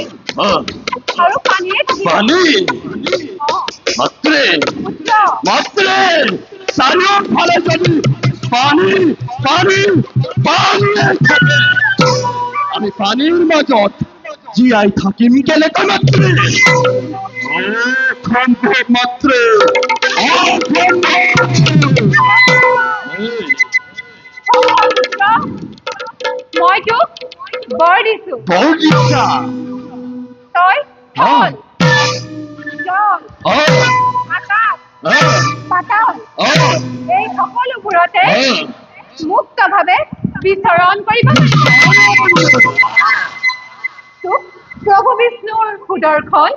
আৰু পানীয়ে থাকিব পানী মাতৃ পুত্ৰ মাতৃ চাৰিওফালে যদি পানী পানী পানীয়ে থাকে আমি পানীৰ মাজত জীয়াই থাকিম কেনেকৈ মাতৃ সম্ভৱ মাতৃ মই তোক বৰ দিছো বৌদিছা তই থল জল আকাশ পাতাল এই সকলোবোৰতে মুক্তভাৱে বিচৰণ কৰিব তোক প্ৰভু বিষ্ণুৰ সুদৰ্শন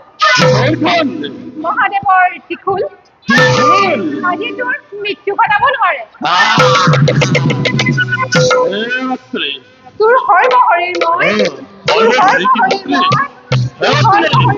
মহাদেৱৰ ত্ৰিশূল আজি তোৰ মৃত্যু ঘটাব নোৱাৰে তোৰ সৰ্বশৰীৰ মই তোৰ সৰ্বশৰীৰ মই তোৰ সৰ্বশৰীৰ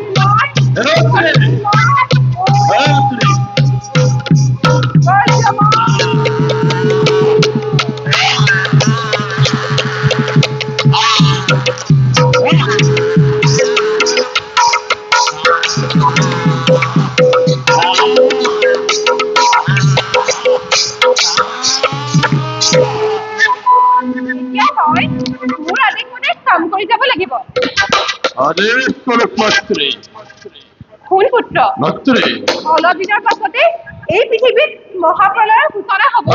মই মোৰ আদেশ মতে কাম কৰি যাব লাগিব আদেশ কৰক মাতৃ শুন পুত্ৰ মাতৃ অলপ দিনৰ পাছতে এই পৃথিৱীত মহাপ্ৰলয়ৰ সূচনা হ'ব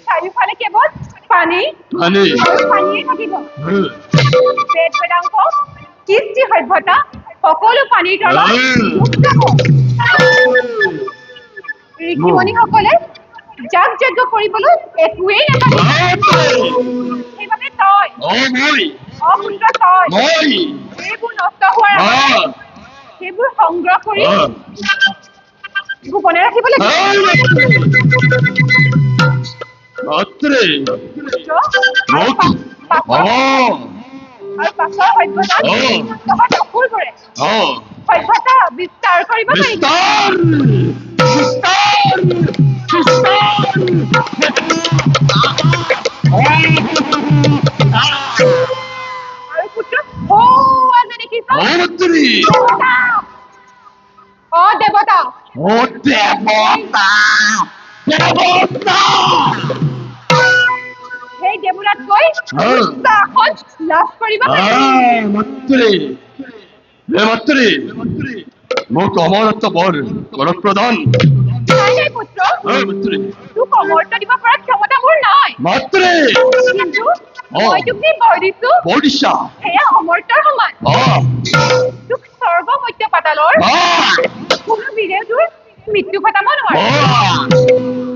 চাৰিওফালে কেৱল পানী পানী আৰু পানীয়ে থাকিব বেদ বেদাংক কৃষ্টি সভ্যতা সকলো পানীৰ তলত ডুব যাব ঋষিমণিসকলে যাগ যজ্ঞ কৰিবলৈ একোৱেই নাথাকিব সেইবাবে তই অপুত্ৰ তই সেইবোৰ নষ্ট হোৱাৰ আগতে সেইবোৰ সংগ্ৰহ কৰি গোপনে ৰাখিব লাগিব মাতৃ আৰু পাছৰ সভ্যতাত তহঁত অসুৰবোৰে সভ্যতা বিস্তাৰ কৰিব পাৰিব আৰু পুত্ৰ আজি দেখিছ দেৱতা সেই দেৱতাত গৈ আসন লাভ কৰিব মাতৃ মোক অমৰত্ব বৰ প্ৰদান নাই পুত্ৰ তোক অমৰ্ত্য দিব পৰা ক্ষমতা মোৰ নাই মাতৃ কিন্তু মই তোক যি বৰ দিছো বৰ্দিশা সেয়া অমৰ্ত্যৰ সমান তোক সৰ্বমধ্য পাতালৰ কোনো বীৰে তোৰ মৃত্যু ঘটাব নোৱাৰে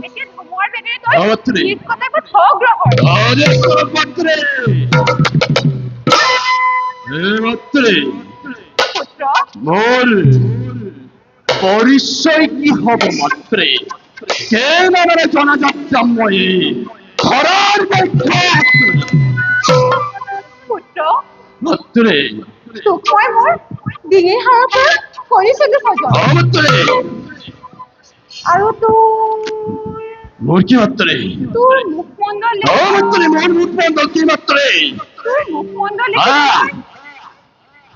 এতিয়া ধুমুহাৰ বেগেৰে তই নিজ কটাকত স্বগ্ৰহৰ মাত্রে পুত্র মোর পরিচয় কি হব মাত্রে কেন আমার জনযাত্রাময়ে ঘরের মধ্যে পুত্র মাত্রে তোক মই মোৰ ডিঙিৰ হাৰৰ পৰা কৰিছিলোঁ সজন মাত্রে আৰু তোৰ মোর কি মাত্রে তোৰ মুখমণ্ডলে মাত্রে মোর মুখ বন্ধ কি মাত্রে তোৰ মুখমণ্ডলে আহ!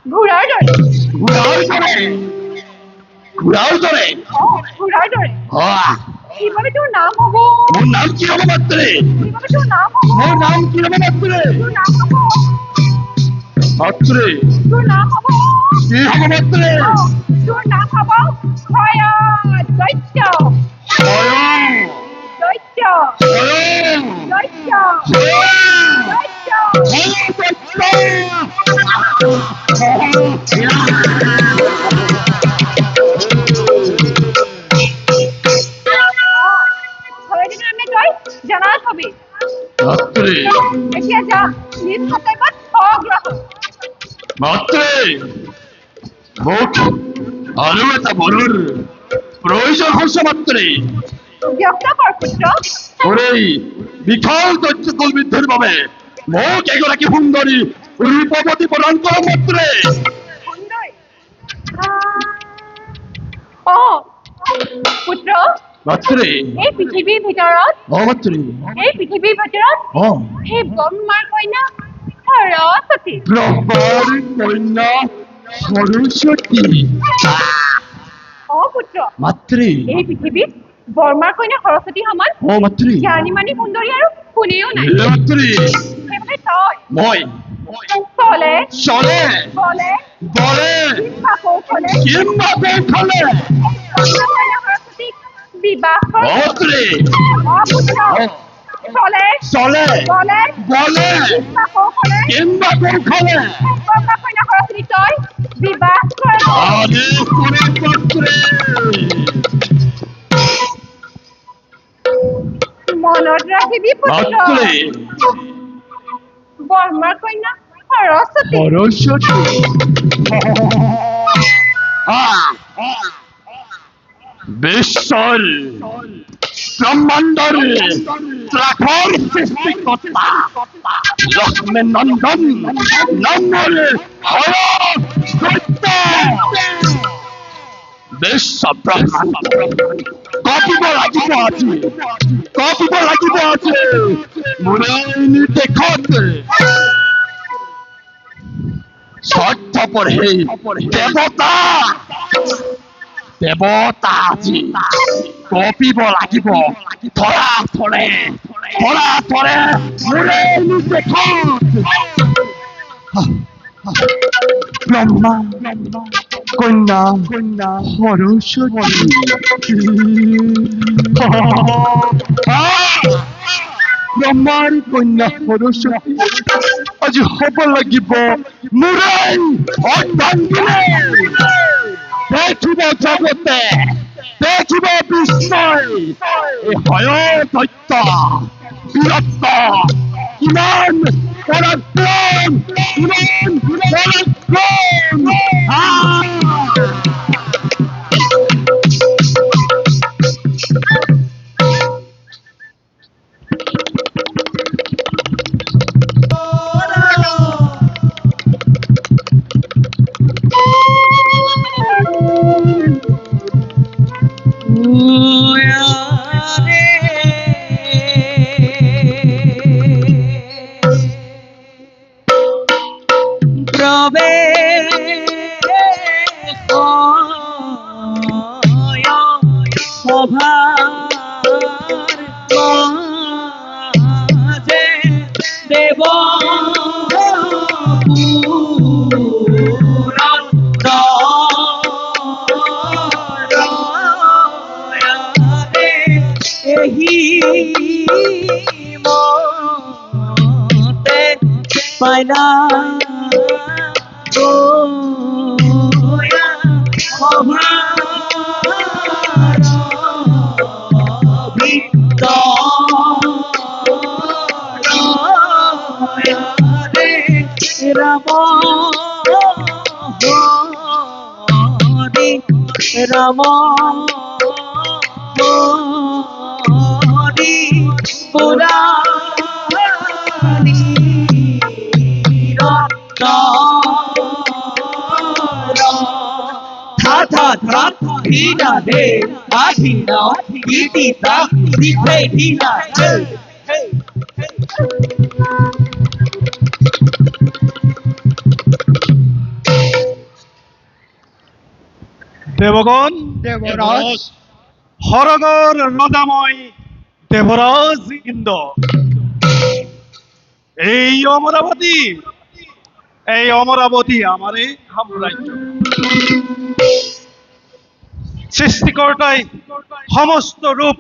ঘোঁৰাৰ দৰে ঘুরাও ধরে ঘোঁৰাৰ দৰে কিভাবে তোৰ নাম হ'ব মোর নাম কি হব মাত্রে কিভাবে তোৰ নাম হ'ব মোর নাম কি হব মাত্রে তোৰ নাম হ'ব মাত্রে তোৰ নাম হ'ব কি হব মাত্রে তোৰ নাম হ'ব দৈত্য স্বয়ং দৈত্য স্বয়ং দৈত্য দৈত্য ছয়দিনৰ নে তই জনাত হবি মাত্রে এতিয়া যা নিজ কৰ্তব্যত অগ্ৰসৰ মাত্রে মোক আৰু এটা বৰৰ প্ৰয়োজন হৈছে মাত্রে ব্যক্ত কৰ পুত্ৰ ওরেই বিশাল দৈত্য কুলবিদ্ধৰ বাবে মোক এগৰাকী সুন্দৰী ৰূপৱতী প্ৰদান কৰ মাত্রে সুন্দৰ পুত্ৰ মাত্রে এই পৃথিৱীৰ ভিতৰত মাত্রে সেই ব্ৰহ্মাৰ কন্যা সৰস্বতী ব্ৰহ্মাৰ কন্যা সৰস্বতী পুত্ৰ মাত্রে এই পৃথিৱীত ব্ৰহ্মাৰ কন্যা সৰস্বতী সমান মাত্রে জ্ঞানী মানি সুন্দৰী আৰু কোনেও নাই মাত্রে সেইবাবে তই মই চলে চলে বলে বলে কিংবা কৌশলে কিংবা কৌশলে ব্ৰহ্মাৰ কন্যা সৰস্বতীক বিবাহ কৰ মাত্রে পুত্ৰ চলে চলে বলে বলে কিংবা কৌশলে কিংবা কৌশলে ব্ৰহ্মাৰ কন্যা সৰস্বতীক তই বিবাহ কৰ আরে করে মাত্রে মনত ৰাখিবি পুত্ৰ মাত্রে ব্ৰহ্মাৰ কন্যা সৰস্বতী সরস্বতী বিশ্বর ব্রহ্মাণ্ডর ত্রাকর সৃষ্টিকর্তা লক্ষ্মী নন্দন নম্বর বিশ্ব ব্রহ্মাণ্ড কপিব লাগিব আজি মোৰে নিৰ্দেশত স্বাৰ্থপৰ সেই দেৱতা আজি কপিব লাগিব ধৰা ধৰে মোৰে নিৰ্দেশত ব্ৰহ্মা কন্যা সৰস্বতী ব্ৰহ্মাৰ কন্যা সৰস্বতী আজি হ'ব লাগিব মোৰে অৰ্ধাংগিনী দেখিব জগতে দেখিব বিস্ময় এই হয়ৰ দৈত্য বীৰত্ব কিমান পৰাক্ৰম পাইনা রাম রমণী পুরাণী থা থা থা ধীরা রে আধীনা গীতি তা দিতে ধীরা দেবগণ, দেবরাজ হরগর রদাময় দেবরাজ ইন্দ্র, এই অমরাবতী আমারে সাম্রাজ্য সৃষ্টিকৰ্তাই সমস্ত ৰূপ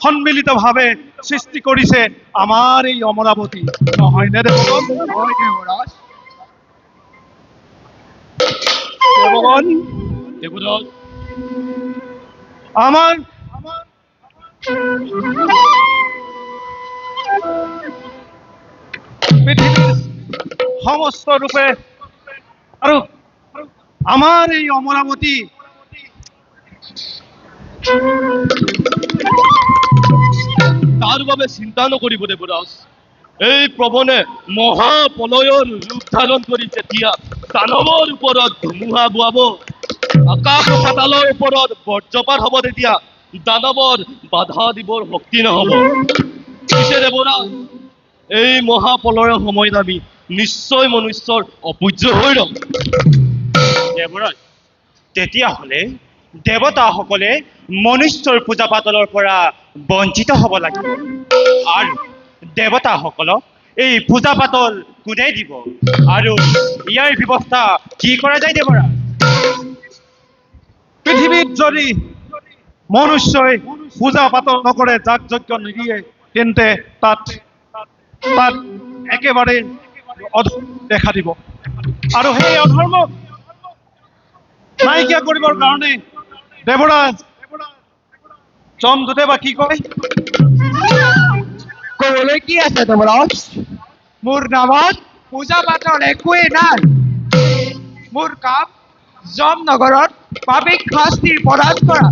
সন্মিলিত ভাৱে সৃষ্টি কৰিছে আমাৰ এই অমৰাৱতী, নহয়নে দেৱগণ? দেৱগণ, দেবরাজ আমাৰ পৃথিৱীৰ সমস্ত ৰূপে আৰু আমাৰ এই অমৰাৱতী তাৰ বাবে চিন্তা নকৰিব দেবৰাজ। এই প্ৰবনে মহাপ্ৰলয়ৰ ৰূপ ধাৰণ কৰি যেতিয়া দানৱৰ ওপৰত ধুমুহা বোৱাব, আকাশ পাতালৰ ওপৰত বজ্ৰপাত হ'ব, তেতিয়া দানৱৰ বাধা দিবৰ শক্তি নহ'ব। পিছে দেবৰাজ, এই মহাপ্ৰলয়ৰ সময়ত আমি নিশ্চয় মনুষ্যৰ অপূজ্য হৈ ৰম। দেৱৰাজ, তেতিয়াহ'লে দেৱতাসকলে মনুষ্যৰ পূজা পাতলৰ পৰা বঞ্চিত হ'ব লাগিব। আৰু দেৱতাসকলক এই পূজা পাতল কোনে দিব, আৰু ইয়াৰ ব্যৱস্থা কি কৰা যায় দেৱৰাজ? পৃথিৱীত যদি মনুষ্যই পূজা পাতল নকৰে, যাগ যজ্ঞ নিদিয়ে, তেন্তে তাত একেবাৰে অধৰ্ম দেখা দিব। আৰু সেই অধৰ্মক নাইকিয়া কৰিবৰ কাৰণে দেৱৰাজ চন্দ্ৰদেৱা কি কয়? ক'বলৈ কি আছে দেৱৰাজ? মোৰ নামত পূজা পাতল একোৱেই নাই। মোৰ কাম যমনগৰত পাপিক শাস্তি প্ৰদান কৰা।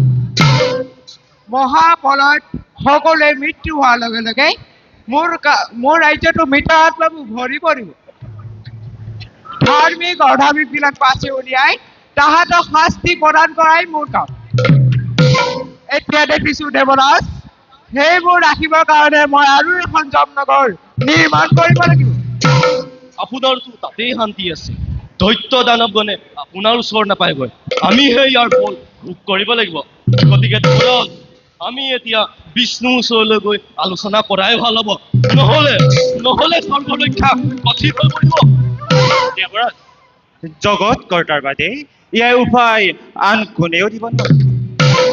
মহাপ্ৰলয়ত সকলোৱে মৃত্যু হোৱাৰ লগে লগে মোৰ ৰাজ্যটো মৃতৰ আত্মাবোৰ ভৰি পৰিব। ধাৰ্মিক অধাৰ্মিক বিলাক বাছি উলিয়াই তাহাঁতক শাস্তি প্ৰদান কৰাই মোৰ কাম। এতিয়া দেখিছো দেৱৰাজ, সেইবোৰ ৰাখিবৰ কাৰণে মই আৰু এখন যমনগৰ নিৰ্মাণ কৰিব লাগিব। আপোনাৰতো তাতেই শান্তি আছে। দৈত্য দানৱগণে আপোনাৰ ওচৰ নাপায়গৈ। আমিহে ইয়াৰ ফল ভোগ কৰিব লাগিব। গতিকে দেৱৰাজ, আমি এতিয়া বিষ্ণু ওচৰলৈ গৈ আলোচনা কৰাই ভাল হ'ব। নহ'লে স্বৰ্গৰক্ষা কঠিন হৈ পৰিব। দেৱৰাজ, জগত কৰ্তাৰ বাদে ইয়াৰ উপায় আন কোনেও দিব নোৱাৰে।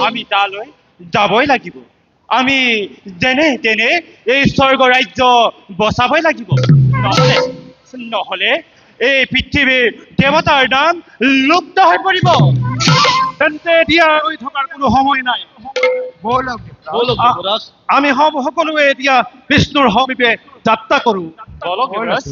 আমি তালৈ যাবই লাগিব। আমি যেনে তেনে এই স্বৰ্গ ৰাজ্য বচাবই লাগিব। নহ'লে এই পৃথিৱীৰ দেৱতাৰ নাম লুপ্ত হৈ পৰিব। তেন্তে এতিয়া ৰৈ থকাৰ কোনো সময় নাই। ব'লক দেৱৰাজ। আমি সকলোৱে এতিয়া বিষ্ণুৰ সমীপে যাত্ৰা কৰোঁ। বলক দেৱৰাজ।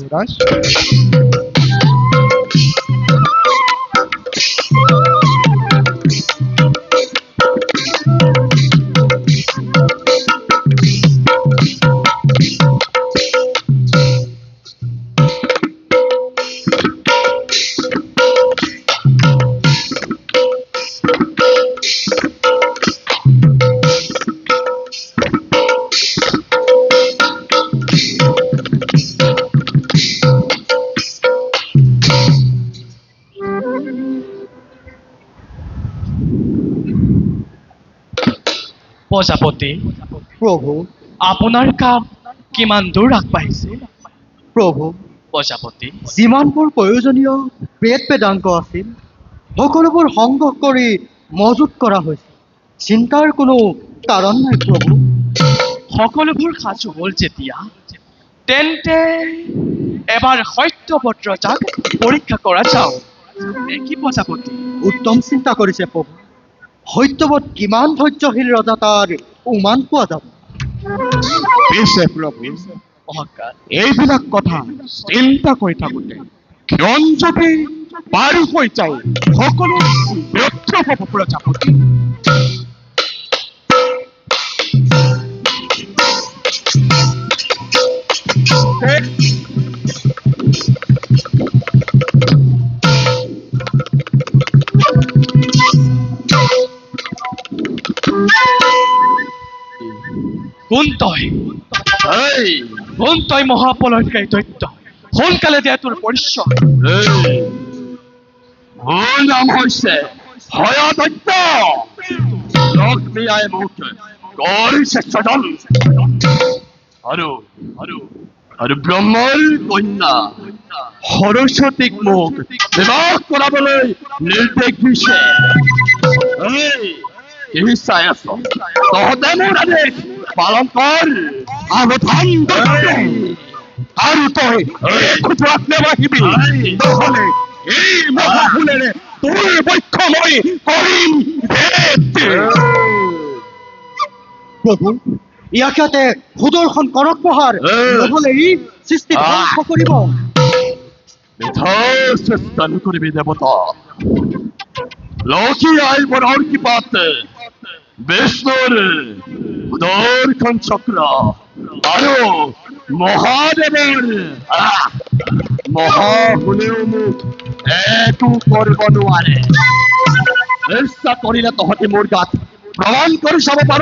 প্ৰজাপতি, প্ৰভু, আপোনাৰ কাম কিমান দূৰ আগবাঢ়িছে? প্ৰভু, প্ৰজাপতি, যিমানবোৰ প্ৰয়োজনীয় বেদ বেদাংগ আছিল সকলোবোৰ সংগ্ৰহ কৰি মজুত কৰা হৈছে। চিন্তাৰ কোনো কাৰণ নাই প্ৰভু। সকলোবোৰ সাজু হ'ল যেতিয়া, তেন্তে এবাৰ সত্যপত্ৰ যাক পৰীক্ষা কৰা যাওক। কি প্ৰজাপতি? উত্তম চিন্তা কৰিছে প্ৰভু। সত্যবত কিমান ধৈৰ্যশীল ৰজা তাৰ উমান পোৱা যাব। পিছে প্ৰভু, মহাকাল, এইবিলাক কথা চিন্তা কৰি থাকোঁতে ক্ষণ যদি পাৰ হৈ যায় সকলো ব্যৰ্থ হ'ব প্ৰজাপতি। কোন তই? কোন তই মহাপলয়কাৰী দৈত্য? সোনকালে দিয়া তোৰ পৰিচয়। মোৰ নাম হৈছে হয়দৈত্য। লক্ষ্মীয়ে মোক কৰিছে স্বজন আৰু ব্ৰহ্মৰ কন্যা সৰস্বতীক মোক বিবাহ কৰাবলৈ নিৰ্দেশ দিছে। কি চাই আছ? তহঁতে মোৰ আদেশ পালন কৰ। আৰু তই খুচৰাত নেবাহিবি, নহ'লে এই মহাশুলেৰে তোৰ বক্ষ মই কৰিম ভেদ। প্ৰভু, ইয়াক ইয়াতে সুদৰ্শন কৰক প্ৰহাৰ, নহ'লে ই সৃষ্টি ধ্বংস কৰিব। বিধৰ চেষ্টা নকৰিবি দেৱতা। লক্ষী আইবৰৰ কৃপাত বিষ্ণুৰ সুদৰ্শন চক্ৰ আৰু মহাদেৱৰ মহাশুলেও মোক একো কৰিব নোৱাৰে। চেষ্টা কৰিলে তহঁতি মোৰ গাত প্ৰমাণ কৰি চাব পাৰ।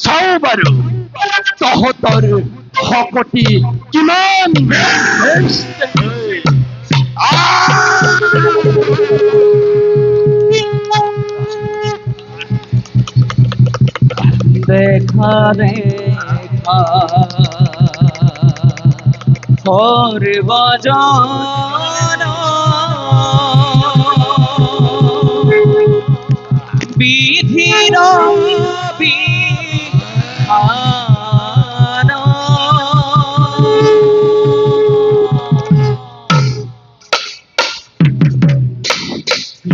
চাও বাৰু তহঁতৰ শকতি কিমান। দেখা দেখা সর্বজন বিধির বিধান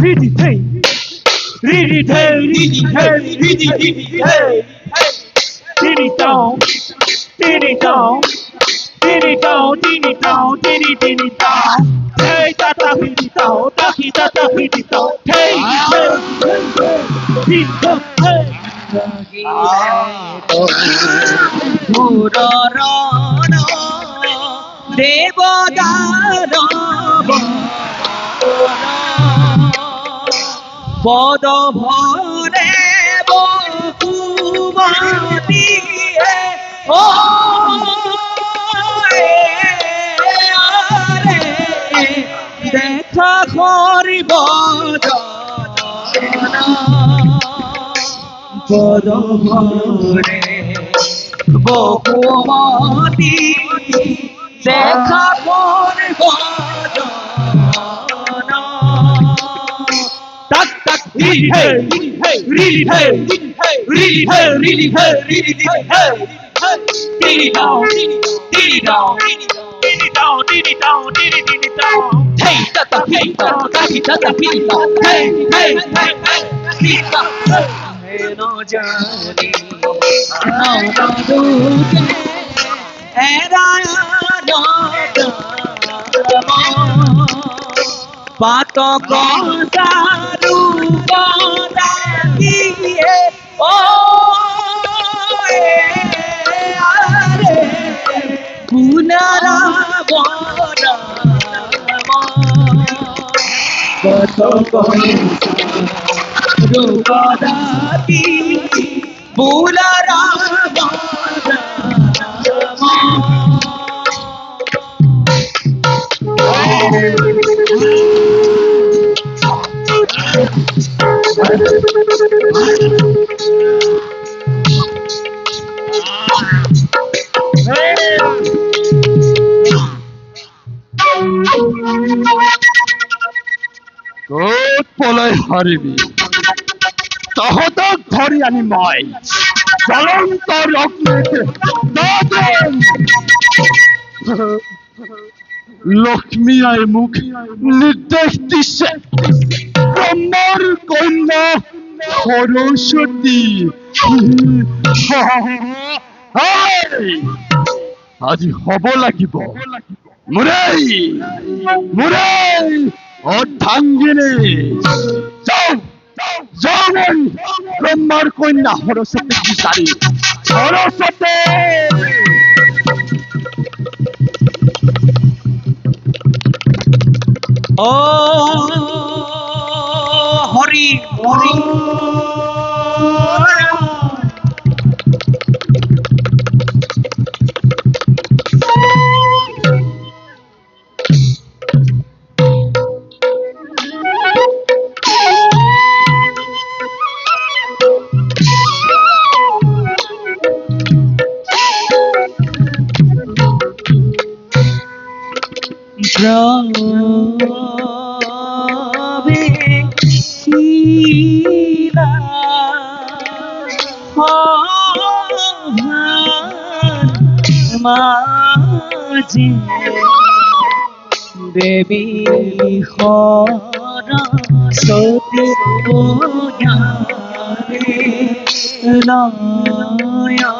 রিদি থৈ রিদি থৈ রিদি থৈ রিদি রিদি থৈ Diddy dong, diddy dong, diddy dong, diddy dong, diddy diddy dong. Hey, tata diddy dong, taki tata diddy dong. Hey, hey, hey, hey. Murarana, devadana, bodo bhore bokumati. দেখা করিব পদভরে বহুমতি দেখা করিব tak tak really hey really hey really hey really hey really hey diddy down diddy down diddy down diddy down diddy diddy down hey tata hey tata hey hey hey hey hey no jani no no dute era no pato kosaru kodakiye o are punara bora pato kosaru kodaki punara bora ক'ত পলাই হাৰিবি? তহঁতক ধৰি আনি মই জ্বলন্ত অগ্নিতে দাদন। Lakshmi I মুখ নির্দেশ দিছে, ব্রহ্মার কন্যা সরস্বতী। আজি হব লাগিব মুৰেই মুৰেই অৰ্ধাংগিনী। যাও যাও মই ব্ৰহ্মাৰ কন্যা সৰস্বতীক বিচাৰি। সৰস্বতী ও হরি হরি রবে শিলা মাঝে দেবী সরস্বতী নয়া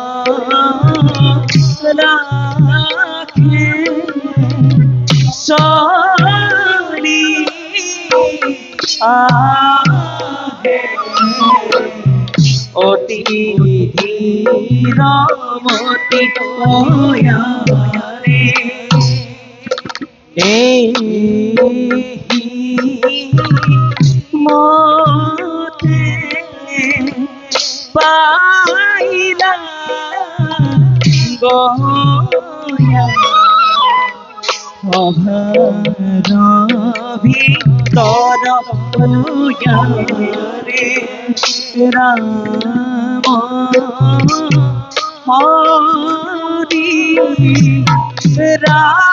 রাখে সরি আগে অতি ধীরমতি রে এই মতে পাইলা গয়া ভিতর রে রাম হরি রাম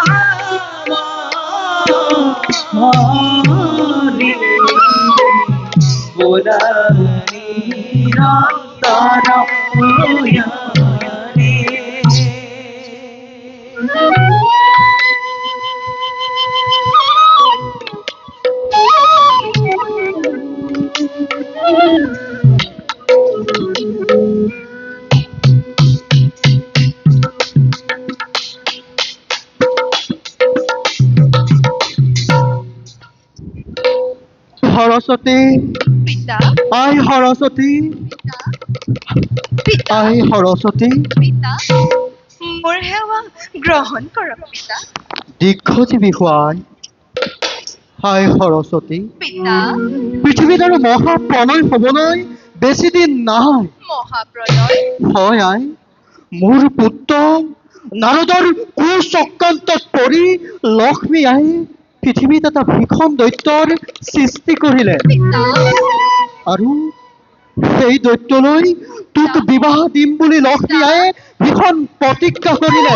হরি গোরারি রাম রে সৰস্বতী পিতা আই সৰস্বতী পিতা আই সৰস্বতী পিতা মোৰ সেৱা গ্ৰহণ কৰক পিতা। দীৰ্ঘজীৱী হোৱাই আই সৰস্বতী পিতা পৃথিৱীত আৰু মহাপ্ৰলয় হ'বলৈ বেছি দিন নাই। মহাপ্ৰলয় হয় আই মোৰ পুত্ৰ নাৰদৰ কুচক্ৰান্তত পৰি লক্ষ্মী আই পৃথিৱীত এটা ভীষণ দৈত্যৰ সৃষ্টি কৰিলে পিতা আৰু সেই দৈত্যলৈ তোক বিবাহ দিম বুলি লক্ষ্মী আয়ে ভীষণ প্ৰতিজ্ঞা কৰিলে।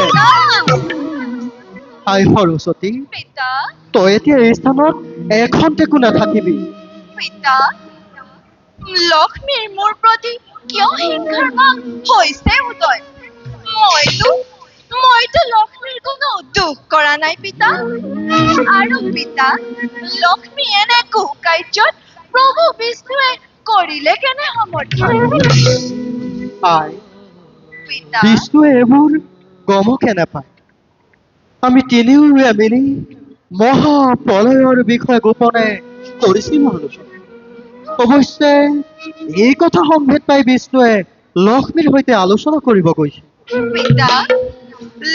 আই সৰস্বতী পিতা তই এতিয়া এই স্থানত এখন্তেকো নাথাকিবি। পিতা লক্ষ্মীৰ মোৰ প্ৰতি কিয় হিংসাৰ ভাৱ হৈছে উদয়? মইতো লক্ষ্মীৰ কোনো দুখ কৰা নাই পিতা। আৰু পিতা লক্ষ্মী এনে কুকাৰ্যত প্ৰভু বিষ্ণুৱে কৰিলে কেনে সমৰ্থন? আই পিতা বিষ্ণুৱে এইবোৰ গমকে নাপায়। আমি তিনিওৱে মিলি মহাপ্ৰলয়ৰ বিষয়ে গোপনে কৰিছিলোঁ আলোচনা। অৱশ্যে এই কথা সম্ভেদ পাই বিষ্ণুৱে লক্ষ্মীৰ সৈতে আলোচনা কৰিব গৈছে। পিতা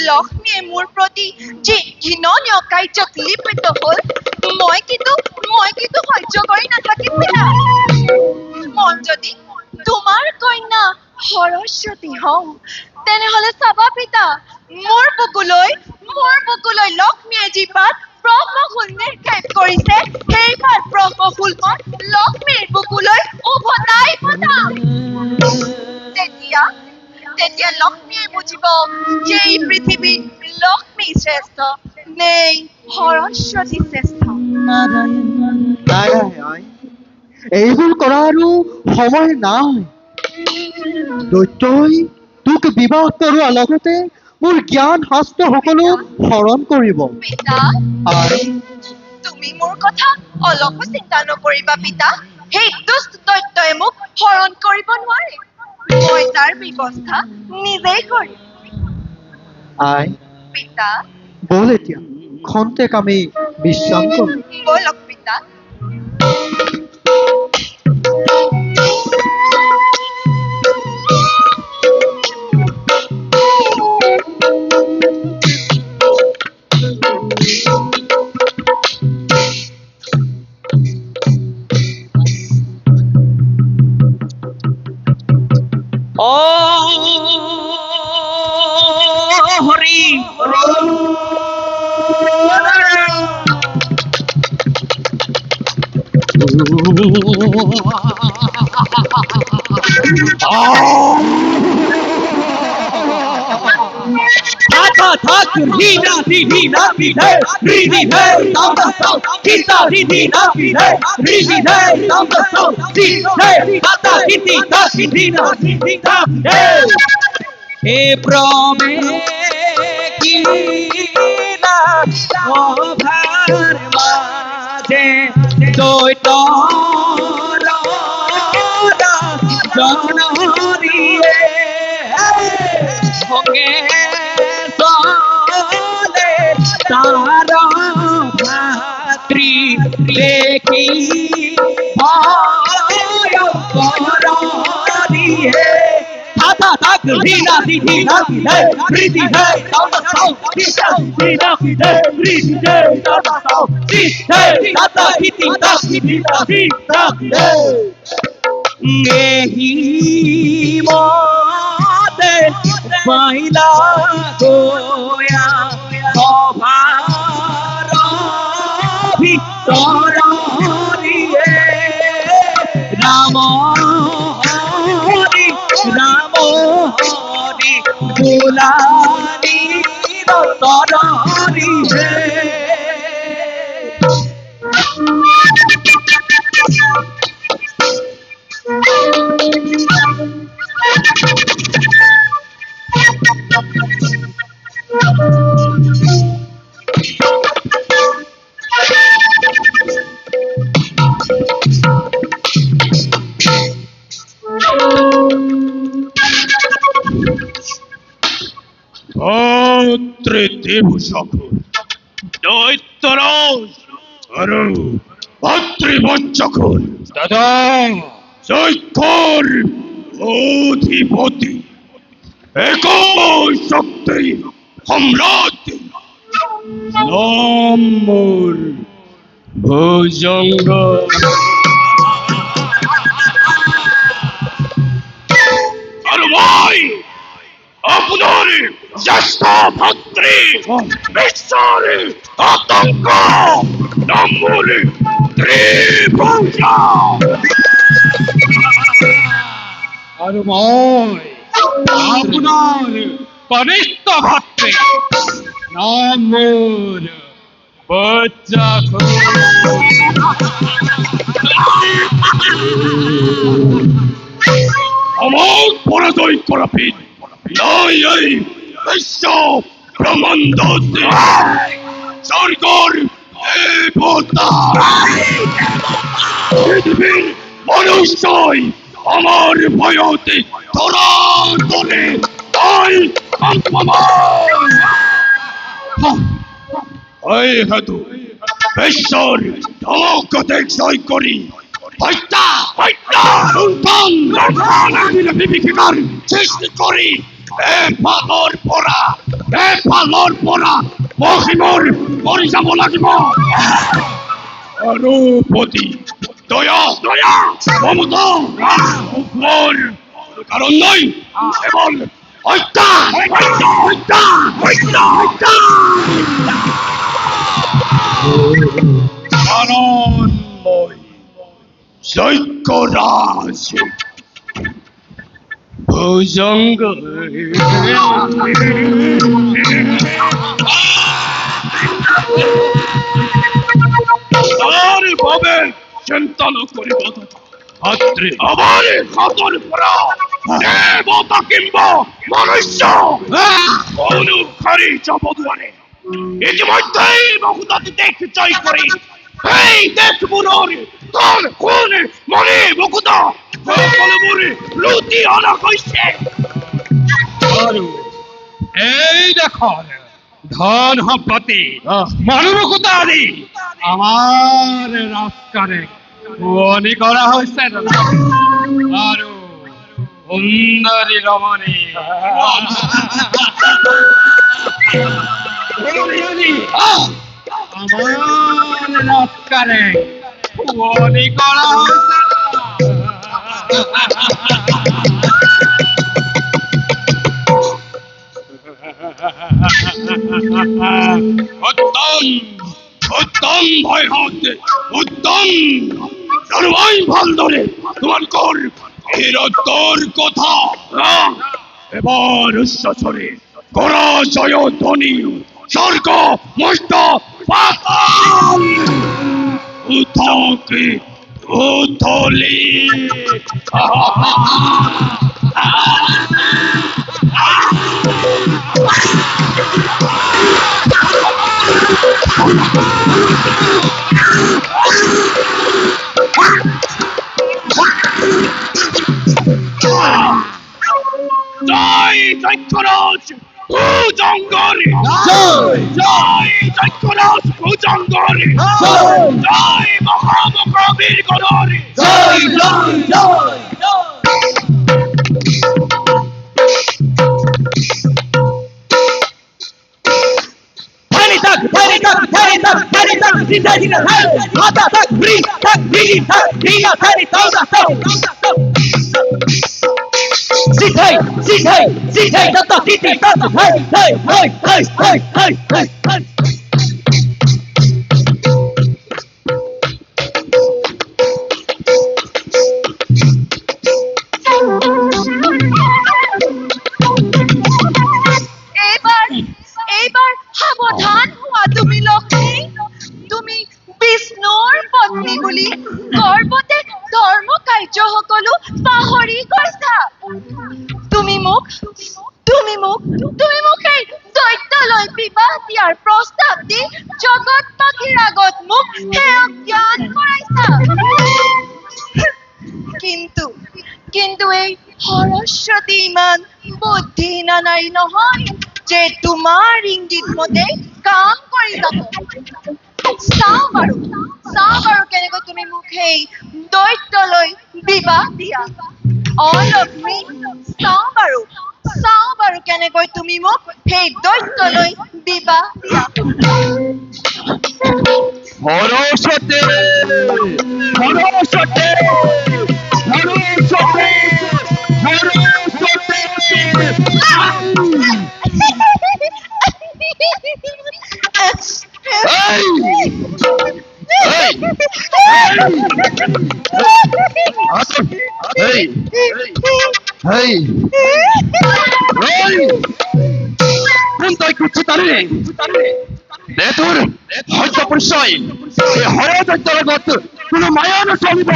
লক্ষ্মীয়ে মোৰ প্ৰতি যি ঘৃণনীয় কাৰ্যত লিপ্ত হ'ল মই কিন্তু সহ্য কৰি নাথাকিম পিতা। মই যদি তোমাৰ কন্যা সৰস্বতী হওঁ তেনেহলে চাবা পিতা মোৰ বুকুলৈ লক্ষ্মীয়ে যি পাত ব্ৰহ্মফুল নিক্ষেপ কৰিছে সেই পাত ব্ৰহ্মফুলখন লক্ষ্মীৰ বুকুলৈ উভতাই পঠাম। তেতিয়া লক্ষ্মীয়ে বুজিব যে এই পৃথিৱীত লক্ষ্মী শ্ৰেষ্ঠ নে সৰস্বতী শ্ৰেষ্ঠ। নাই নাই আই এইবোৰ কৰা আৰু সময় নাই। দৈত্যই তোক বিবাহ কৰোৱাৰ লগতে মোৰ জ্ঞান শাস্ত্ৰ সকলো হৰণ কৰিব। পিতা আই তুমি মোৰ কথা অলপো চিন্তা নকৰিবা পিতা। সেই দুষ্ট দৈত্যই মোক হৰণ কৰিব নোৱাৰে। মই তাৰ ব্যৱস্থা নিজেই কৰিম। আই পিতা বল এতিয়া খন্তেক আমি বিশ্ৰাম কৰোঁ। বলক পিতা। হরি থাক থাক রিনা রিনি না বিধে রিনি হে তামদা সাউ কিতা রিনি না বিধে রিনি হে তামদা সাউ কিতা তাতা কিতি তা কিতি না কিতি তা হে হে প্রমে কিনা অভার মাঝে দৈত জনরিয়ে ভঙ্গে চলে তার ভাতৃ দেখি ভয় করিয়ে থাকা থাক রিনা দিদি না দিদে রীতি হে তাতা সাউ কিতা রিনা দিদে রীতি হে তাতা সাউ কিতা তাতা কিতি তা কিতি তা কিতা হে নেহি মতে পাইলা গোয়া সভার ভিতর রাম হরি রাম হরি গুলানি তরি হে দেব সকল দৈত্যরাজ আরো ভাতৃবঞ্চকর দাদা জৈক্ষর অধিপতি একই শক্তি সম্রাট নম্বর ভুজঙ্গ আর ভাই আপনার জ্যেষ্ঠ ভাতৃ বিশ্বের আতঙ্ক নম্বর ত্রিভুজা আর মই আপনার কনিষ্ঠ ভাতৃ নম্বর বচ্চা আমার পরাজয় করাবেন নয় এই বিশ্ব ব্রহ্মাণ্ড স্বর্গর দেবতা পৃথিবীর মনুষ্যই আমার ভয়তে ধরা ধরে তাই ওই হেতু বিশ্বর ধমকতে জয় করি হত্যা হত্যা লুণ্ঠন বিভীষিকার সৃষ্টি করি পালর পরা মহিমর মরি যাব লাগিব অরূপতি দয়া দয়া মমতা মোর কারণ নয় কেবল হত্যা হত্যা হত্যা হত্যা হত্যা কারণময় যজ্ঞরাজ ভুজঙ্গ আর ভাবে চিন্তা ন করিব আমাৰ হাতৰ পৰা দেৱতা কিম্বা মনুষ্য অনুসাৰী যাব নোৱাৰে। ইতিমধ্যেই বহুতত দেশ জয় কৰি এই দেশবোৰৰ ধন সোণ মণি মুকুট সকলোবোৰ লুটি অনা হৈছে। আৰু এই দেশৰ ধন সম্পত্তি মনোমুকুত আদি আমাৰ ৰাজকাৰে শুৱনি কৰা হৈছে দাদা। আৰু সুন্দৰী ৰমণী আমাৰ ৰাজকাৰে শুৱনি কৰা হৈছে উত্তম উত্তম ভয়হত উত্তম আৰু মই ভালদৰে তোমালোকৰ বীৰত্বৰ কথা এবাৰ উচ্চস্বৰে কৰা জয় ধ্বনি স্বৰ্গ মস্ত পাতাল উঠকে উঠলি জয় যক্ষরাজ ভুজঙ্গর জয় যক্ষরাজ ভুজঙ্গর জয় মহামহাবীর গণর জয় জয় জয় এইবাৰ সাৱধান হোৱা তুমি লক্ষ্মী। তুমি বিষ্ণুৰ পত্নী বুলি গৰ্বতে ধৰ্ম কাৰ্য সকলো পাহৰি গৈছা। তুমি মোক এই দৈত্যলৈ বিবাহ দিয়াৰ প্ৰস্তাৱ দি জগতবাসীৰ আগত মোক সেয়া জ্ঞান কৰাইছা। কিন্তু এই সৰস্বতী ইমান বুদ্ধিহীনা নাৰী নহয় যে তোমাৰ ইংগিত মতে কাম কৰি যাব। চাওঁ বাৰু কেনেকৈ তুমি মোক সেই দৈত্যলৈ বিবাহ দিয়া। লক্ষ্মী চাওঁ বাৰু কেনেকৈ তুমি মোক সেই দৈত্যলৈ বিবাহ দিয়া। সৰস্বতী সৰস্বতী সৰস্বতী তোৰ সত্য পৰিচয় এই হৰদৈত্যৰ আগত কোনো মায়া নচলিব।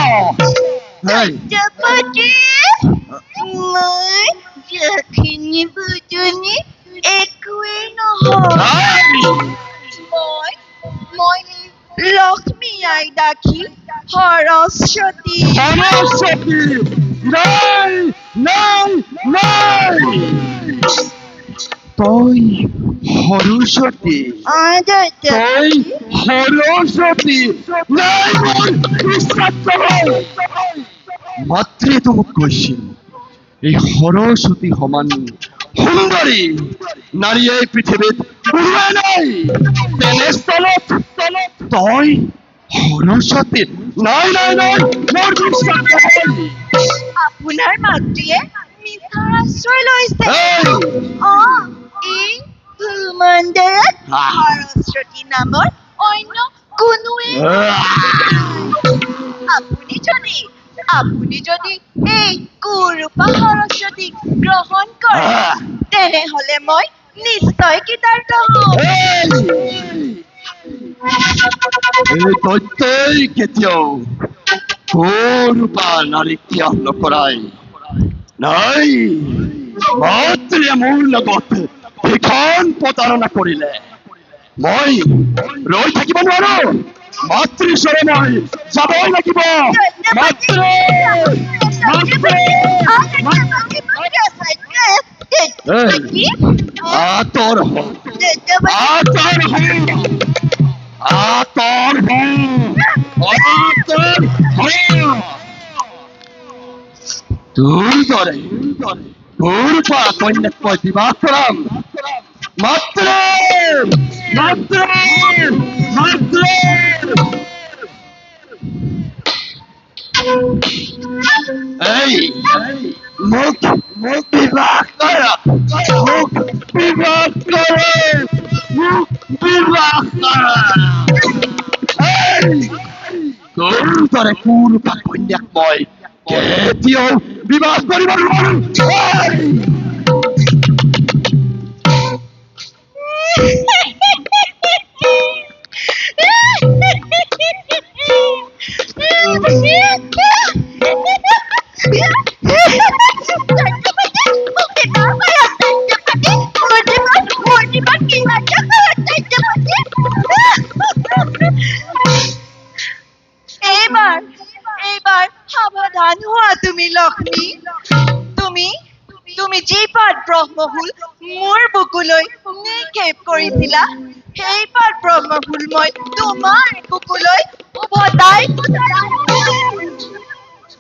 ৰাজপতি, মই যখিনি বুজনি একোৱেই নহয়। মই লক্ষ্মী আই ডাকি সৰস্বতী। সৰস্বতী নাই নাই নাই তই সৰস্বতী তই সৰস্বতী নাই মোৰ বিশ্বাস নহয়। মাতৃয়েতো মোক কৈছিল এই সৰস্বতী সমান সুন্দৰী নাৰী এই পৃথিৱীত কোনোৱে নাই। তেনেস্থলত তই সৰস্বতী নাই নাই নাই মোৰ বিশ্বাস নহয়। আপোনাৰ মাতৃয়ে মিছাৰ আশ্ৰয় লৈছে। এই ভূমণ্ডলত সৰস্বতী নামৰ অন্য কোনোৱে আপুনি যদি এই কুৰূপা সৰস্বতীক গ্ৰহণ কৰে তেনেহলে মই নিশ্চয় কৃতাৰ্থ হম। এই দৈত্যই কেতিয়াও সৰুপা নাৰীক ত্যাগ নকৰাই নাই মাতৃয়ে মোৰ লগত সেইখন প্ৰতাৰণা কৰিলে মই ৰৈ থাকিব নোৱাৰো মাতৃৰ ওচৰলৈ মই যাবই লাগিব মাতৃ আঁতৰ তোৰ দৰে সৰুপা কন্যাক মই বিবাহ কৰাম মাতৃ মাতৃ মাতৃ এই মোক বিবাহ কৰা মোক বিবাহ কৰা মোক বিবাহ কৰা তোৰ দৰে সৰুপা কন্যাক মই কেতিয়াও বিবাহ কৰিব নোৱাৰো এইবাৰ সাৱধান হোৱা তুমি লক্ষ্মী তুমি যি পাত ব্ৰহ্মফুল মোৰ বুকুলৈ নিক্ষেপ কৰিছিলা সেই পাত ব্ৰহ্মফুল মই তোমাৰ বুকুলৈ উভতাই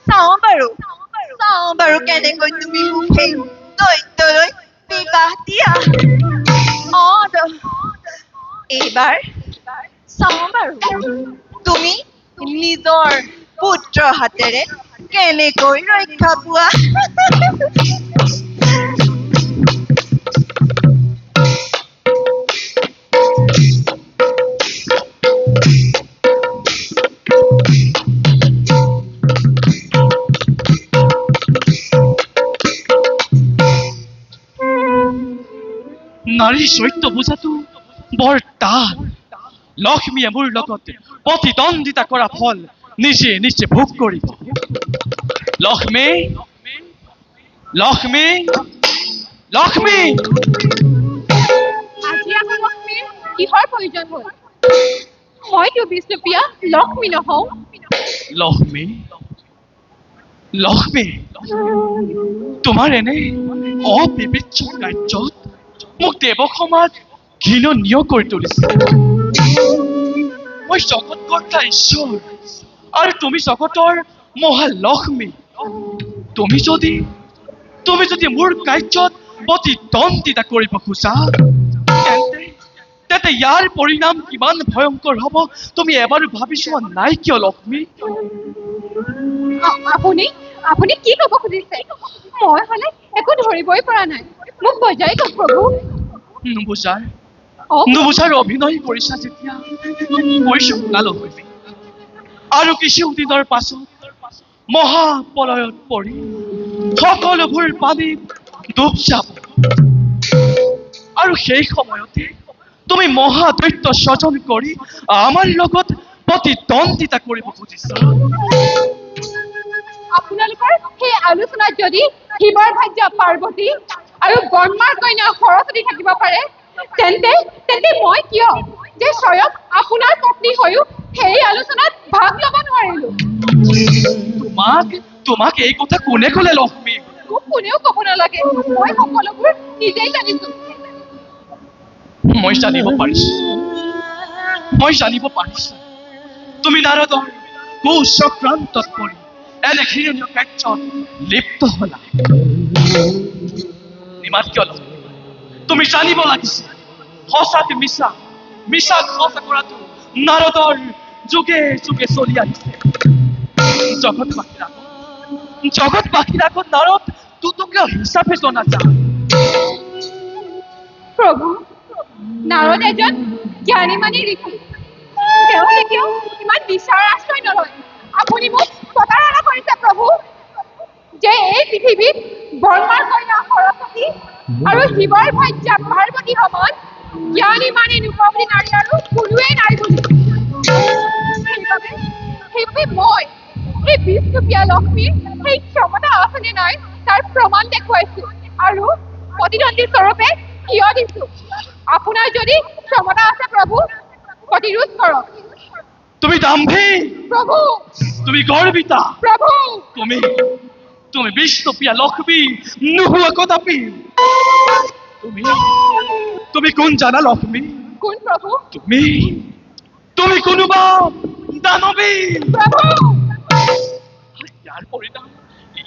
চাওঁ বাৰু কেনেকৈ তুমি মোক সেই দৈত্যলৈ বিবাহ দিয়া এইবাৰ চাওঁ বাৰু তুমি নিজৰ পুত্ৰ হাতেৰে কেনেকৈ ৰক্ষা পোৱা নাৰীৰ চৰিত্ৰ বুজাটো বৰ টান লক্ষ্মীয়ে মোৰ লগত প্ৰতিদ্বন্দ্বিতা কৰা ফল নিজে নিজে ভোগ কৰিব লক্ষ্মী লক্ষ্মী লক্ষ্মী আজি আকৌ লক্ষ্মীৰ কিহৰ প্ৰয়োজন হ'ল মইতো বিষ্ণুপ্ৰিয়া লক্ষ্মী নহওঁ লক্ষ্মী লক্ষ্মী তোমাৰ এনে অবিবেচ্য কাৰ্যত মোক দেৱক সমাজ ঘৃণনীয় কৰি তুলিছে মই জগত কৰ্তা ঈশ্বৰ আৰু তুমি জগতৰ মহালক্ষ্মী তুমি যদি মোৰ কাৰ্যত প্ৰতিদ্বন্দ্বিতা কৰিব খোজা তেন্তে ইয়াৰ পৰিণাম কিমান ভয়ংকৰ হ'ব তুমি এবাৰো ভাবি চোৱা নাই কিয় লক্ষ্মী আপুনি কি ক'ব খুজিছে মই হ'লে একো ধৰিবই পৰা নাই মোক বজাই কওক প্ৰভু নুবুজাৰ অভিনয় কৰিছা যেতিয়া কৈছো শুনালক্ষ্মী আৰু কিছুদিনৰ পাছত মহাপ্ৰলয়ত পৰি সকলোবোৰ পানীত ডুব যাব আৰু সেই সময়তে তুমি মহাদৈত্য স্বজন কৰি আমাৰ লগত প্ৰতিদ্বন্দ্বিতা কৰিব খুজিছা আপোনালোকৰ সেই আলোচনাত যদি শিৱৰ ভাৰ্যা পাৰ্বতী আৰু ব্ৰহ্মাৰ কন্যা সৰস্বতী থাকিব পাৰে তেন্তে মই কিয় যে স্বয়ং আপোনাৰ পত্নী হৈও সেই আলোচনাত ভাগ ল'ব নোৱাৰিলো তোমাক এই কথা কোনে ক'লে লক্ষ্মী মোক কোনেও ক'ব নালাগে মই সকলোবোৰ নিজেই জানিছো মই জানিব পাৰিছো তুমি নাৰদৰ কুচক্ৰান্তত পৰি এনে ঘৃণনীয় কাৰ্যত লিপ্ত হলা নিমাত কিয় তুমি জানিব লাগিছিল সঁচাতে মিছা সঁচা কৰাটো নাৰদৰ যুগে যুগে চলি আহিছে জগতবাসীৰ আগত নাৰদ দুটকীয়া হিচাপে জনা যায় প্ৰভু নাৰদ এজন জ্ঞানী মানি ঋষি তেওঁ কেতিয়াও ইমান বিচাৰ আশ্ৰয় নলয় আপুনি মোক প্ৰতাৰণা কৰিছে প্ৰভু যে এই পৃথিৱীত ব্ৰহ্মাৰ কন্যা সৰস্বতী আৰু শিৱৰ ভাৰ্যা পাৰ্বতী সমান জ্ঞানী মানি নোপোৱা নাৰী আৰু কোনোৱেই নাই বুলি সেইবাবে মই এই বিষ্ণুপ্ৰিয়া লক্ষ্মীৰ সেই ক্ষমতা আছেনে নাই তাৰ প্ৰমাণ দেখুৱাইছো আৰু প্ৰতিদ্বন্দ্বী স্বৰূপে থিয় দিছো। আপোনাৰ যদি ক্ষমতা আছে প্ৰভু, প্ৰতিৰোধ কৰক। তুমি দাম্ভী, প্ৰভু, তুমি গৰ্বিতা, প্ৰভু, তুমি বিষ্ণুপ্ৰিয়া লক্ষ্মী নোহোৱা কদাপি। তুমি কোন জানা লক্ষ্মী? কোন প্ৰভু? তুমি কোনোবা দানৱী। প্ৰভু,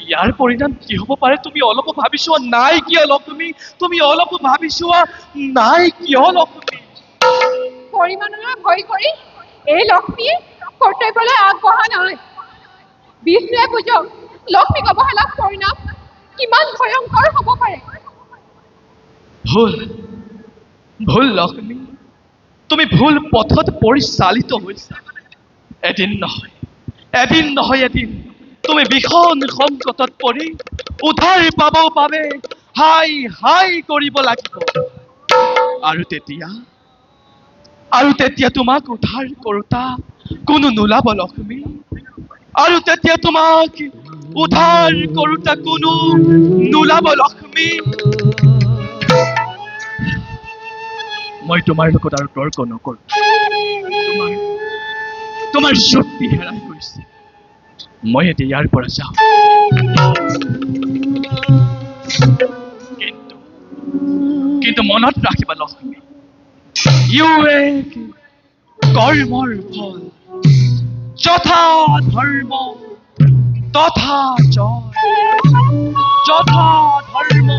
ইয়াৰ পৰিণাম কি হ'ব পাৰে তুমি অলপো ভাবি চোৱা নাই কিয় লক্ষ্মী? তুমি অলপো ভাবি চোৱা নাই কিয় লক্ষ্মী? পৰিমাণলৈ ভয় কৰি এই লক্ষ্মীয়ে কৰ্তব্যলৈ আগবঢ়া নাই। বিষ্ণুৱে বুজক লক্ষ্মীক অৱহেলাৰ পৰিণাম কিমান ভয়ংকৰ হ'ব পাৰে। ভুল লক্ষ্মী, তুমি ভুল পথত পৰিচালিত হৈছা। এদিন নহয় তুমি ভীষণ সংকটত পৰি উদ্ধাৰ পাবৰ বাবে হাই কৰিব লাগিব। আৰু তেতিয়া তোমাক উদ্ধাৰ কৰোতা কোনো নোলাব লক্ষ্মী। আৰু তেতিয়া তোমাক উদ্ধাৰ কৰোতা কোনো নোলাব লক্ষ্মী। মই তোমাৰ লগত আৰু তৰ্ক নকৰো। তোমাৰ শক্তি হেৰাই গৈছে। মই এতিয়া ইয়াৰ পৰা যাওঁ। কিন্তু মনত ৰাখিবা লক্ষ্মী, কৰ্মৰ ফল যথা ধৰ্ম তথা জয়, যথা ধৰ্ম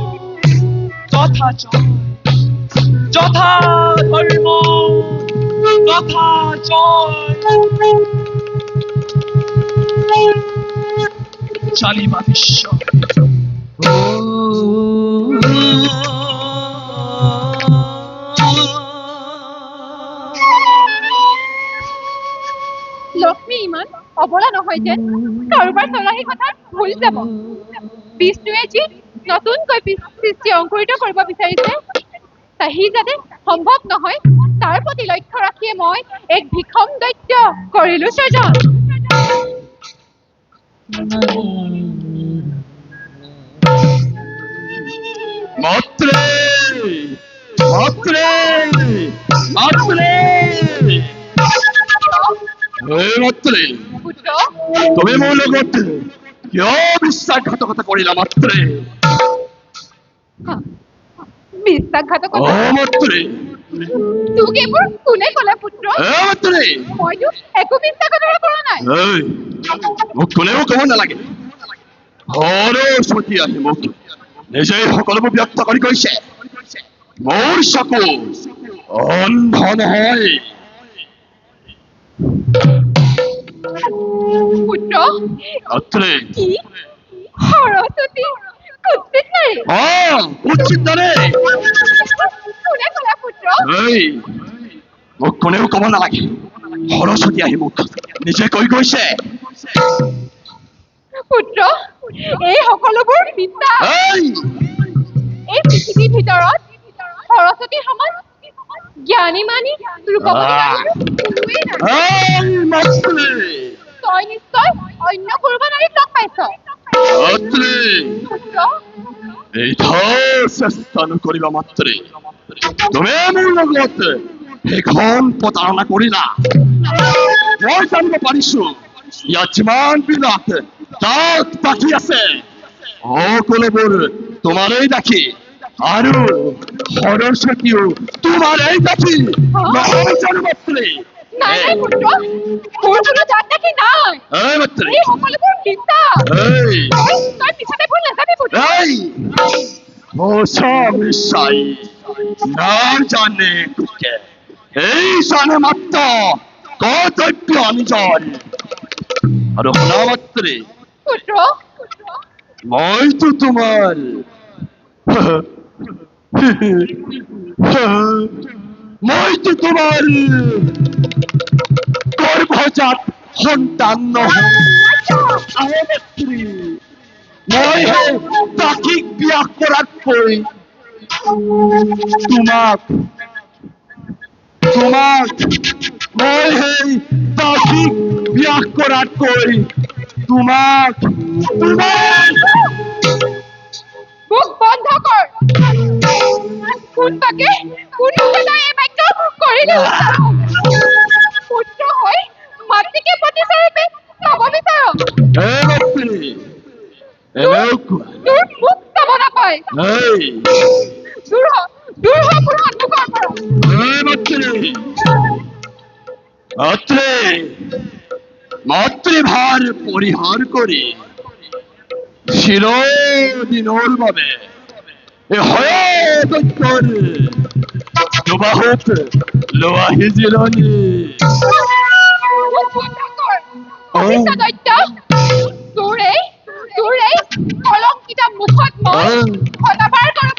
তথা জয়, যথা ধৰ্ম তথা জয়। জানিবা নিশ্চয়। লক্ষ্মী ইমান অবলা নহয় যেন কাৰোবাৰ চলাহী কথা ভুল যাব। বিষ্ণুৱে যি নতুনকৈ সৃষ্টি অংকুৰিত কৰিব বিচাৰিছে সি যাতে সম্ভৱ নহয় তাৰ প্ৰতি লক্ষ্য ৰাখিয়ে মই এক ভীষণ দৈত্য কৰিলো সৃজন। পুত্ৰ, তুমি মোৰ লগত কিয় বিশ্বাসঘাতকতা কৰিলা মাত্ৰে? বিশ্বাসঘাতকতা মাত্ৰে তোক এইবোৰ কোনে ক'লে পুত্ৰ? মইতো একো বিশ্বাসঘাতকতা কৰা নাই। মোক কোনেও ক'ব নালাগে। সৰস্বতী আহি মোক নিজেই সকলোবোৰ ব্যক্ত কৰি কৈছে। মোৰ চকু অন্ধ নহয়। পুত্ৰ, মাত্ৰে কি সৰস্বতী কুৎসিত নাৰী? উচিত নাৰী। কোনে ক'লে পুত্ৰ? মোক কোনেও ক'ব নালাগে। সৰস্বতী আহি মোক নিজে কৈ গৈছে। পুত্ৰ, এই সকলোবোৰ মিছা। এই পৃথিৱীৰ ভিতৰত সৰস্বতীৰ সমান জ্ঞানী মানি ৰূপৱতী কোনোৱেই নাই। তই নিশ্চয় অন্য কোনোবা নাৰীক লগ পাইছ। পুত্ৰ, চেষ্টা নকৰিবা মাত্ৰে তুমি মোৰ লগত সেইখন প্ৰতাৰণা কৰিলা। মই জানিব পাৰিছো ইয়াত যিমান বিলাক দাগ বাকী আছে সকলোবোৰ তোমাৰেই দাখি আৰু সৰস্বতীও তোমাৰেই দাখি। নহয় জানো মাত্ৰে? নাই নাই পুত্ৰ, মোৰ কোনো জাত দেখি নাই। মাত্ৰে এই সকলোবোৰ মিছা। তই মিছাতে ভুল নাযাবি পুত্ৰ। মিছাই না জানে কুকে এই জানে মাত্ৰ কৰ্তব্য নিজৰ। আৰু শুনা মাত্ৰে পুত্ৰ, মইতো তোমাৰ গৰ্ভজাত সন্তান নহয়। মই তাকিক বিয়া কৰাতকৈ তোমাক মই সেই তাকিক বিয়া কৰাতকৈ তোমাক মুখ বন্ধ কৰ কোনবাকে কোনোকে তই এই বাক্য কৰিলে পুত্ৰ হৈ মাতৃকে প্ৰতিস্বৰূপে চাব বিচাৰ তোৰ মুখ চাব নাপায় দূৰ হ মোৰ সন্মুখৰ পৰা মাতৃভাৰ পৰিহাৰ কৰি চিৰদিনৰ বাবে দুবাহুত লোৱাহি জিৰণি মুখ বন্ধ কৰ অনিষ্ট দৈত্য তোৰ এই কলংকিত মুখত মই সদাবাৰ কৰোঁ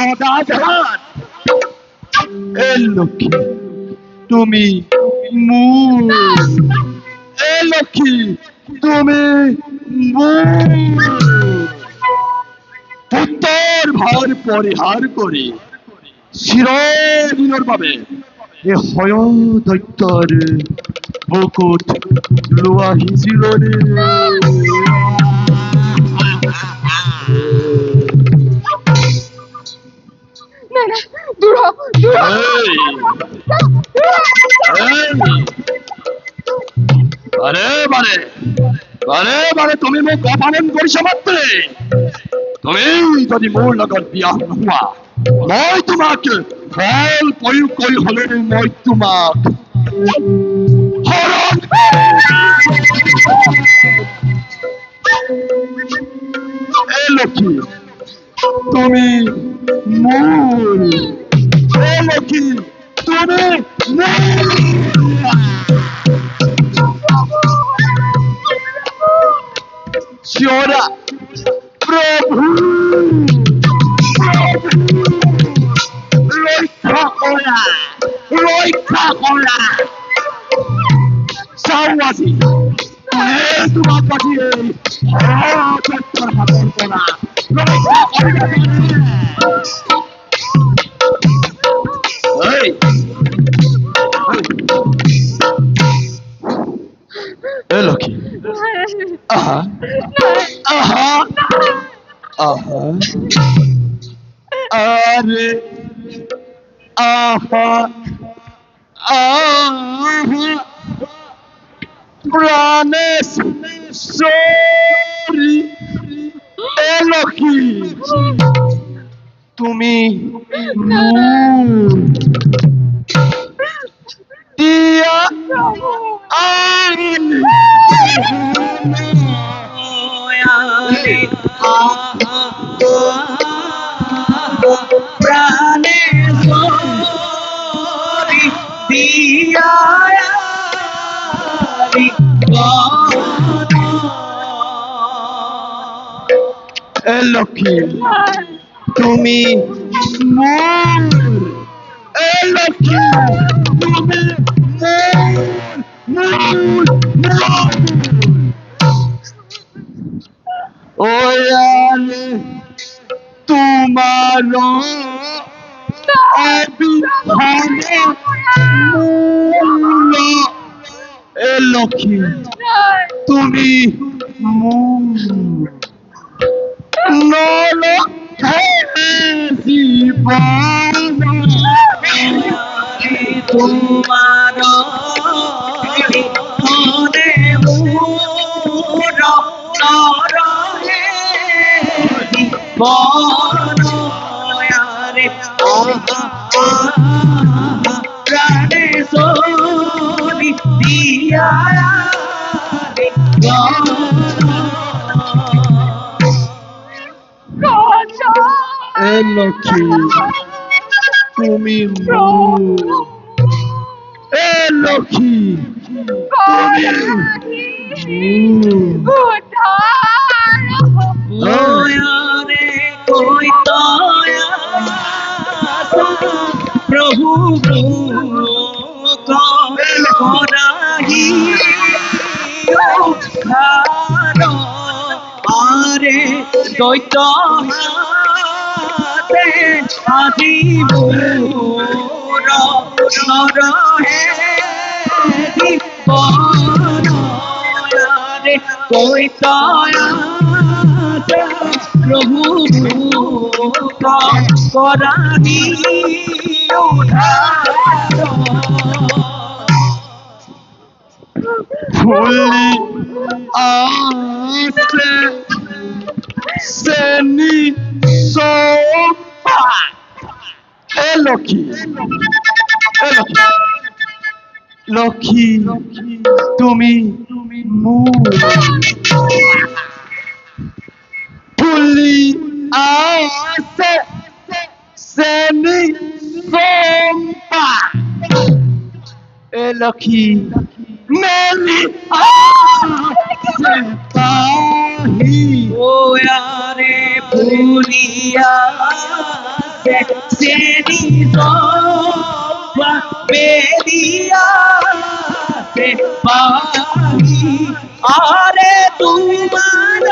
পদাঘাত লক্ষ্মী তুমি মোৰ লক্ষ্মী তুমি মোৰ পুত্ৰৰ ভাৰ পৰিহাৰ কৰি চিৰদিনৰ বাবে এই হয় দৈত্যৰ বুকুত লোৱাহি জিৰণি দূৰ হ বাৰে তুমি মোক অপমান কৰিছা মাত্ৰে তুমি যদি মোৰ লগত বিয়া নোহোৱা মই তোমাক ফল প্ৰয়োগ কৰি হলে মই তোমাক হৰণ লক্ষ্মী তুমি মোৰ লক্ষ্মী তুমি চিঞৰা প্ৰভু ৰক্ষা কৰা চাও আজি তোমাক আজি হাতৰ পৰা ৰক্ষা কৰিব লক্ষ্মী আহা আরে আহা প্রাণেশ্বরী লক্ষ্মী তুমি দিয়া প্রাণেশ্বরী দিয়া লক্ষ্মী তুমি মোর লক্ষ্মী তুমি ওয়ালে তোমার অবিধানে মূল লক্ষ্মী তুমি নল জীবন তোমার মনে মোর নরহে বনয়ারে প্রাণেশ্বরী দিয়া লক্ষ্মী তুমি লক্ষ্মী দয়ারে কই দয়া প্রভু করাহি আরে দৈত্য হাতে আজি মোর নৰহে জীৱনৰে কৈতয়া প্ৰভু কৰাহি উদ্ধাৰ ফুলি আছে চেনি চম্পা এ লক্ষী লক্ষী তুমি মোৰ ফুলি আছে চেনি চম্পা এ লক্ষী মেলি আছে পাহি ওয়ারে ফুলিয়া চেনি সবা বেরিয়া সে পাহি আরে তোমার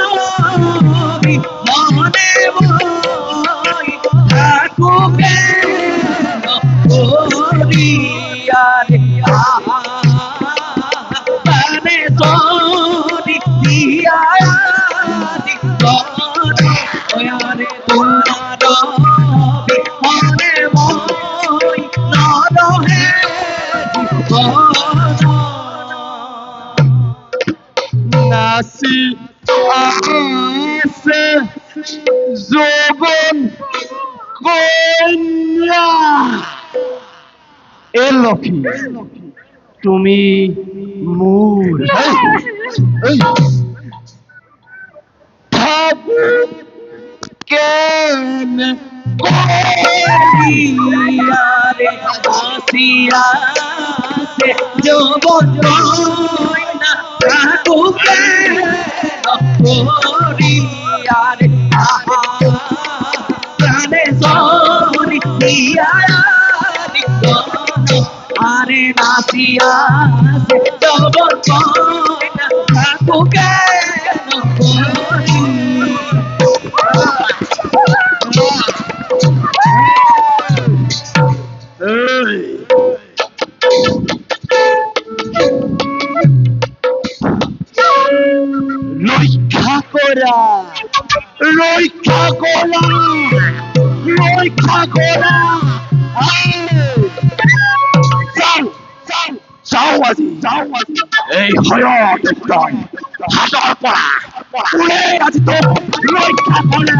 মনে মই থাকুকে করিয়ারে মানে সরি দিয়া ওয়ারে তোমার মনে মই নরহে নাচি আছে যৌবন কন্যা এ লক্ষী তুমি মোৰ ভাবো কেনে করিয়ারে আসিয়া সে যৌবন না থাকুকে করিয়ারে প্রাণে সরি দিয়া আরে নাচিয়া সে যৌবন না থাকুকে রক্ষা করা যাও আজি এই হয়ত একদম হাতৰ পৰা কোনে আজি তোক ৰক্ষা কৰে